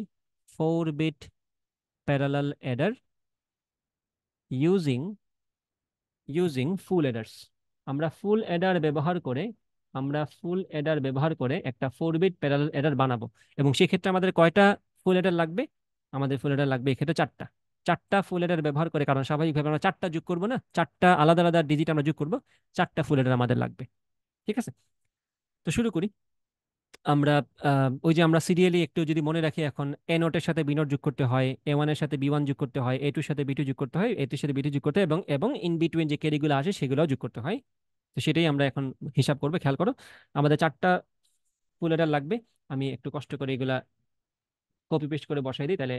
4 বিট প্যারালাল অ্যাডার ইউজিং ফুল অ্যাডার্স। আমরা ফুল অ্যাডার ব্যবহার করে, একটা 4 বিট প্যারালাল অ্যাডার বানাবো। এবং সেক্ষেত্রে আমাদের কয়টা ফুল অ্যাডার লাগবে? আমাদের ফুল অ্যাডার লাগবে এক্ষেত্রে 4টা। 4টা ফুল অ্যাডার ব্যবহার করে, কারণ স্বাভাবিকভাবে আমরা 4টা যোগ করবো না, 4টা আলাদা আলাদা ডিজিট আমরা যোগ করবো, 4টা ফুল অ্যাডার আমাদের লাগবে। ঠিক আছে, তো শুরু করি আমরা। ওই যে আমরা সিরিয়ালি একটু যদি মনে রাখি, এখন এ নোটের সাথে বি নোট যোগ করতে হয়, A1 এর সাথে B1 যোগ করতে হয়, A2 এর সাথে B2 যোগ করতে হয়, A3 এর সাথে B2 যোগ করতে হয়, এবং এবং ইন বিটুইন যে ক্যারিগুলো আসে সেগুলোও যোগ করতে হয়। তো সেটাই আমরা এখন হিসাব করবো, খেয়াল করো। আমাদের 4টা ফুল এডার লাগবে। আমি একটু কষ্ট করে এগুলা কপি পেস্ট করে বসাই দিই, তাহলে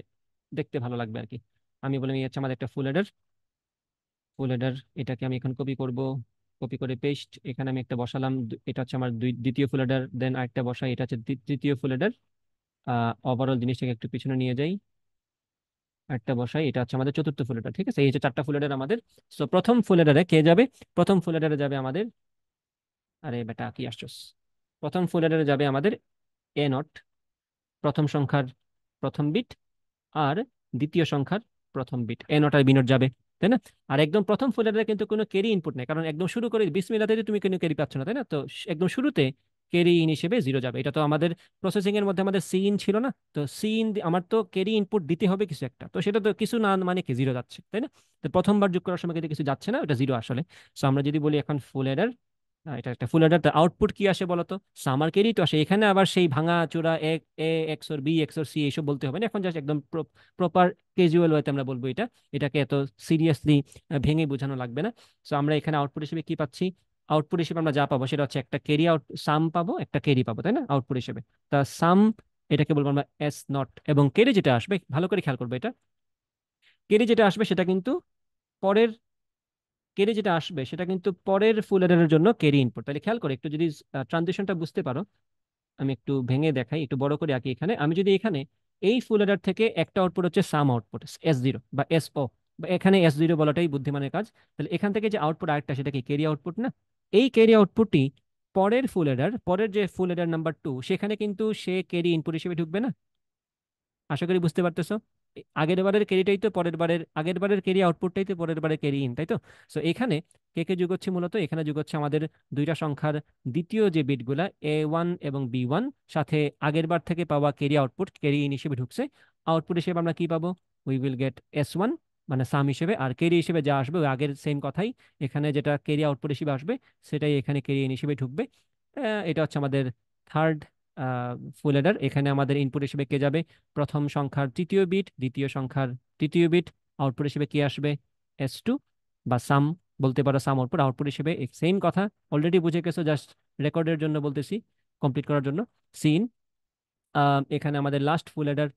দেখতে ভালো লাগবে আর কি। আমি বলে নিয়ে যাচ্ছি আমাদের একটা ফুল এডার, এটাকে আমি এখন কপি করব। কপি করে পেস্ট, এখানে আমি একটা বসালাম, এটা হচ্ছে আমার দ্বিতীয় ফুল এডার। দেন আরেকটা বসাই, এটা হচ্ছে তৃতীয় ফুল এডার। ওভারঅল জিনিসটাকে একটু পিছনে নিয়ে যাই, একটা বসাই, এটা হচ্ছে আমাদের চতুর্থ ফুল এডার। ঠিক আছে, এই হচ্ছে 4টা ফুল এডার আমাদের। সো প্রথম ফুল এডারে কে যাবে? প্রথম ফুল এডারে যাবে আমাদের, আরে বেটা কি আসছস, প্রথম ফুল এডারে যাবে আমাদের এ নট, প্রথম সংখ্যার প্রথম বিট, আর দ্বিতীয় সংখ্যার প্রথম বিট। এ নট আর বি নট যাবে, তাই না? আর একদম প্রথম ফুল এডারে কিন্তু কোনো ক্যারি ইনপুট নেই, কারণ একদম শুরু করে বিসমিল্লাতে তুমি কোনো ক্যারি পাচ্ছ না, তাই না? তো একদম শুরুতে ক্যারি ইন হিসেবে 0 যাবে। এটা তো আমাদের প্রসেসিং এর মধ্যে আমাদের সি ইন ছিল না, তো সি ইন আমার তো ক্যারি ইনপুট দিতে হবে কিছু একটা, তো সেটা তো কিছু না, মানে কি 0 যাচ্ছে, তাই না? তো প্রথমবার যোগ করার সময় কিন্তু কিছু যাচ্ছে না, ওটা 0 আসলে। সো আমরা যদি বলি এখন ফুল এডার, এটা একটা ফুল অ্যাডার, আউটপুট কি আসে বলতো? সামার কেরি তো আসে। এখানে আবার সেই ভাঙা চোরা এ এক্সর বি এক্সর সি এইসব বলতে হবে না, এখন জাস্ট একদম প্রপার ক্যাজুয়াল ওয়েতে আমরা বলবো এটা। এটাকে এত সিরিয়াসলি ভেঙে বোঝানো লাগবে না। সো আমরা এখানে আউটপুট হিসেবে কি পাচ্ছি? আউটপুট হিসেবে আমরা যা পাবো সেটা হচ্ছে একটা ক্যারি আউট, সাম পাবো, একটা ক্যারি পাবো, তাই না? আউটপুট হিসেবে তা সাম, এটাকে বলবো আমরা S0। এবং ক্যারি যেটা আসবে, ভালো করে খেয়াল করবো, এটা ক্যারি যেটা আসবে সেটা কিন্তু পরের, ক্যারি যেটা আসবে সেটা কিন্তু পরের ফুল অ্যাডারের জন্য ক্যারি ইনপুট। তাহলে খেয়াল করে একটু, যদি ট্রানজিশনটা বুঝতে পারো, আমি একটু ভেঙে দেখাই, একটু বড় করে আঁকি। এখানে আমি যদি এখানে এই ফুল অ্যাডার থেকে একটা আউটপুট হচ্ছে সাম আউটপুট S0 বা SO, বা এখানে S0 বলাটাই বুদ্ধিমানের কাজ। তাহলে এখান থেকে যে আউটপুট আরেকটা, সেটা কি ক্যারি আউটপুট না? এই ক্যারি আউটপুটটি পরের ফুল অ্যাডার, পরের যে ফুল অ্যাডার নাম্বার 2, সেখানে কিন্তু সে ক্যারি ইনপুট হিসেবে ঢুকবে না? আশা করি বুঝতে পারতেছো। আগের বারের ক্যারিটাই তো পরের বারের, আগের বারের ক্যারি আউটপুটটাই তো পরের বারের ক্যারি ইন, তাই তো? সো এখানে কে কে যোগ হচ্ছে? মূলত এখানে যোগ হচ্ছে আমাদের দুইটা সংখ্যার দ্বিতীয় যে বিটগুলা A1 এবং B1, সাথে আগের বার থেকে পাওয়া ক্যারি আউটপুট ক্যারি ইন হিসেবে ঢুকছে। আউটপুট হিসেবে আমরা কি পাবো? উই উইল গেট S1 মানে সাম হিসেবে, আর কেরি হিসেবে যা আসবে ওই আগের সেম কথাই, এখানে যেটা কেরি আউটপুট হিসেবে আসবে সেটাই এখানে কেরি ইন হিসেবে ঢুকবে। এটা হচ্ছে আমাদের থার্ড ফুল হেডার। এখানে আমাদের ইনপুট হিসেবে কে যাবে, প্রথম সংখ্যার তৃতীয় বিট, দ্বিতীয় সংখ্যার তৃতীয় বিট, আউটপুট হিসেবে কি আসবে, S2 বা সাম বলতে পারো, সাম আউটপুট। আউটপুট হিসেবে সেম কথা, অলরেডি বুঝে গেছো, জাস্ট রেকর্ডের জন্য বলতেছি, কমপ্লিট করার জন্য। সিন, এখানে আমাদের লাস্ট ফুল হেডার।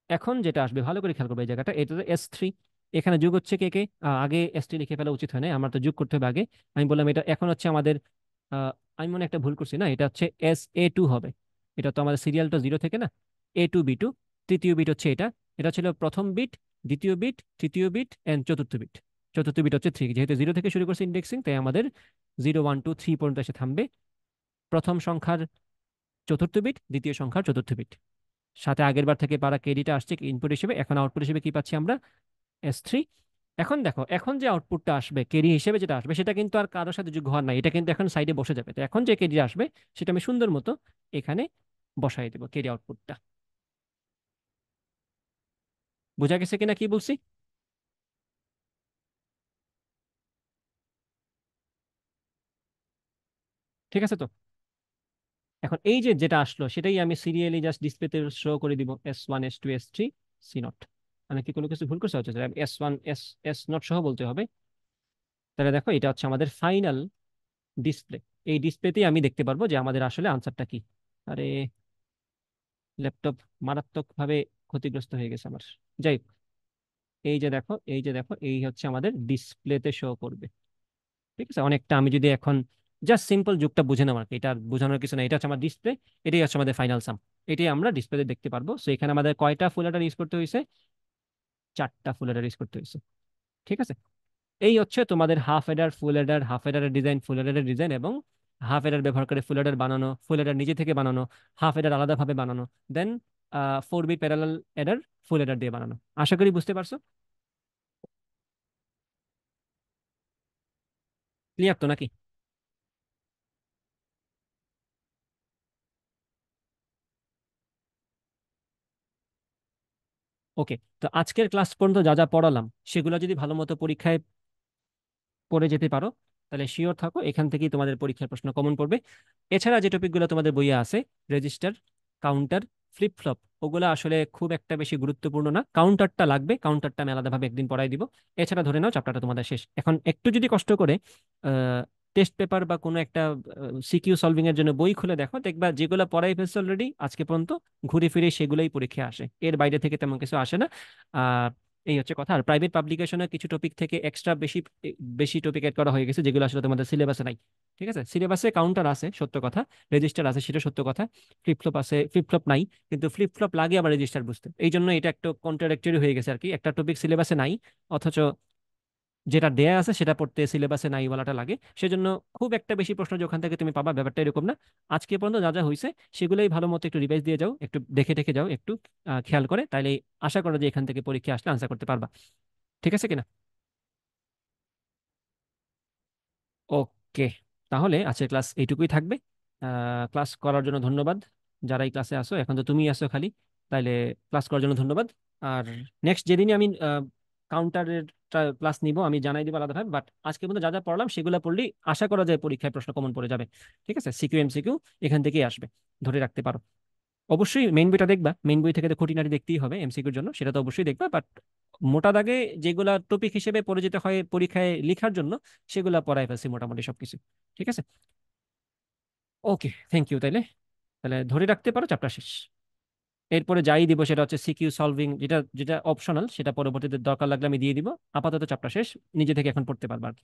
এখন যেটা আসবে ভালো করে খেয়াল করবে এই জায়গাটা, এটা তো S3। এখানে যোগ হচ্ছে কে কে, আগে S3 লিখে ফেলা উচিত হয় না, আমার তো যোগ করতে হবে আগে। আমি বললাম এটা এখন হচ্ছে আমাদের, আহ, আমি মনে হয় একটা ভুল করছি, না এটা হচ্ছে SA2 হবে। এটা তো আমাদের সিরিয়াল তো 0 থেকে না, A2 B2, তৃতীয় বিট হচ্ছে এটা। এটা ছিল প্রথম বিট, দ্বিতীয় বিট, তৃতীয় বিট এন্ড চতুর্থ বিট। চতুর্থ বিট হচ্ছে 3, যেহেতু 0 থেকে শুরু করছে ইন্ডেক্সিং, তাই আমাদের 0 1 2 3 পর্যন্ত এসে থামবে। প্রথম সংখ্যার চতুর্থ বিট, দ্বিতীয় সংখ্যার চতুর্থ বিট, সাথে আগের বার থেকে পারা কেডিটা আসছে ইনপুট হিসেবে। এখন আউটপুট হিসেবে কি পাচ্ছি আমরা, S3। এখন দেখো, এখন যে আউটপুটটা আসবে কেরি হিসেবে যেটা আসবে, সেটা কিন্তু আর কারোর সাথে যোগ হওয়ার নাই, এটা কিন্তু এখন সাইডে বসে যাবে। তো এখন যে কেডি আসবে সেটা আমি সুন্দর মতো এখানে বসাই দেবো, কেডি আউটপুটটা। বোঝা গেছে কিনা কি বলছি? ঠিক আছে তো। এখন এই যে যেটা আসলো সেটাই আমি সিরিয়ালি জাস্ট ডিসপ্লেতে শো করে দিব, S1 S2 S3 C0। আমি কি কোনো কিছু ভুল করতে হচ্ছে, S1 S নট সহ বলতে হবে। তাহলে দেখো এটা হচ্ছে আমাদের ফাইনাল ডিসপ্লে। এই ডিসপ্লেতেই আমি দেখতে পারবো যে আমাদের আসলে আনসারটা কি। আরে, ল্যাপটপ মারাত্মক ভাবে ক্ষতিগ্রস্ত হয়ে গেছে আমার। যাই হোক, এই যে দেখো, এই যে দেখো, এই হচ্ছে আমাদের ডিসপ্লেতে শো করবে। ঠিক আছে, অনেকটা আমি যদি এখন জাস্ট সিম্পল যুগটা বুঝে নেওয়ার কি, এটা আর বোঝানোর কিছু না, এটা হচ্ছে আমার ডিসপ্লে, এটাই হচ্ছে আমাদের ফাইনাল সাম। এটাই আমরা ডিসপ্লেতে দেখতে পারবো। সো এখানে আমাদের কয়টা ফুল অ্যাডার ইউজ করতে হয়েছে, 4টা ফুল অ্যাডার ইউজ করতে হয়েছে। ঠিক আছে, এই হচ্ছে তোমাদের হাফ এডার, ফুল এডার, হাফ এডারের ডিজাইন, ফুল এডারের ডিজাইন, এবং হাফ এডার ব্যবহার করে ফুল এডার বানানো, ফুল এডার নিজে থেকে বানানো, হাফ এডার আলাদাভাবে বানানো, দেন 4 বিট প্যারালাল এডার ফুল এডার দিয়ে বানানো। আশা করি বুঝতে পারছো। ক্লিয়ার তো নাকি? ওকে, তো আজকের ক্লাস পর্যন্ত যা যা পড়ালাম সেগুলো যদি ভালো মতো পরীক্ষায় পড়ে যেতে পারো, তাহলে শিওর থাকো এখান থেকেই তোমাদের পরীক্ষার প্রশ্ন কমন পড়বে। এছাড়া যে টপিকগুলো তোমাদের বইয়ে আছে, রেজিস্টার, কাউন্টার, ফ্লিপ ফ্লপ, ওগুলো আসলে খুব একটা বেশি গুরুত্বপূর্ণ না। কাউন্টারটা লাগবে, কাউন্টারটা আমি আলাদাভাবে একদিন পড়াই দিব। এছাড়া ধরে নাও চ্যাপ্টারটা তোমাদের শেষ। এখন একটু যদি কষ্ট করে টেস্ট পেপার বা কোনো একটা সিকিউ সলভিং এর জন্য বই খুলে দেখো, দেখবা যেগুলো পড়াই ফেলছে অলরেডি আজকে পর্যন্ত, ঘুরে ফিরে সেগুলোই পরীক্ষা আসে, এর বাইরে থেকে তেমন কিছু আসে না। এই হচ্ছে কথা। আর প্রাইভেট পাবলিকেশনে কিছু টপিক থেকে এক্সট্রা বেশি বেশি টপিক এড করা হয়ে গেছে, যেগুলো আসলে তোমাদের সিলেবাসে নাই। ঠিক আছে, সিলেবাসে কাউন্টার আছে সত্য কথা, রেজিস্টার আছে সেটা সত্য কথা, ফ্লিপ ফ্লপ আছে, ফ্লিপ ফ্লপ নাই। কিন্তু ফ্লিপ ফ্লপ লাগে আবার রেজিস্টার বুঝতে, এই জন্য এটা একটু কন্ট্রাডিক্টরি হয়ে গেছে আর কি, একটা টপিক সিলেবাসে নাই অথচ যেটা দেয়া আছে সেটা পড়তে সিলেবাসে নাই বলাটা লাগে। সেজন্য খুব একটা বেশি প্রশ্ন যে ওখান থেকে তুমি পাবা, ব্যাপারটা এরকম না। আজকে পর্যন্ত যা যা হয়েছে সেগুলোই ভালো মতো একটু রিভাইজ দিয়ে যাও, একটু দেখে টেখে যাও, একটু খেয়াল করে, তাইলে আশা করো যে এখান থেকে পরীক্ষা আসলে আনসার করতে পারবা। ঠিক আছে কিনা? ওকে, তাহলে আজকের ক্লাস এইটুকুই থাকবে। ক্লাস করার জন্য ধন্যবাদ। যারা এই ক্লাসে আসো, এখন তো তুমি আসো খালি, তাইলে ক্লাস করার জন্য ধন্যবাদ। আর নেক্সট যেদিনই আমি কাউন্টারের ক্লাস নিব আমি জানাই দিব আলাদাভাবে, বাট আজকে পর্যন্ত যা যা পড়লাম সেগুলো পড়লেই আশা করা যায় পরীক্ষায় প্রশ্ন কমন পড়ে যাবে। ঠিক আছে, সিকিউ এমসিকিউ এখান থেকেই আসবে, ধরে রাখতে পারো। অবশ্যই মেইন বইটা দেখবা, মেইন বই থেকে তো খুঁটিনাটি দেখতেই হবে এমসিকিউর জন্য, সেটা তো অবশ্যই দেখবা, বাট মোটা দাগে যেগুলা টপিক হিসেবে পড়ে যেতে হয় পরীক্ষায় লেখার জন্য, সেগুলা পড়াই ফেলছি মোটামুটি সবকিছু। ঠিক আছে, ওকে, থ্যাংক ইউ। তাইলে তাহলে ধরে রাখতে পারো চ্যাপ্টার শেষ। এরপরে যাই দিব সেটা হচ্ছে সিকিউ সলভিং, যেটা যেটা অপশনাল, সেটা পরবর্তীতে দরকার লাগলে আমি দিয়ে দিব। আপাতত চ্যাপ্টার শেষ, নিজে থেকে এখন পড়তে পারবা আর কি।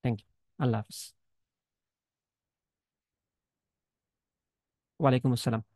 Thank you. আল্লাহ হাফিজ। ওয়ালাইকুম আসসালাম।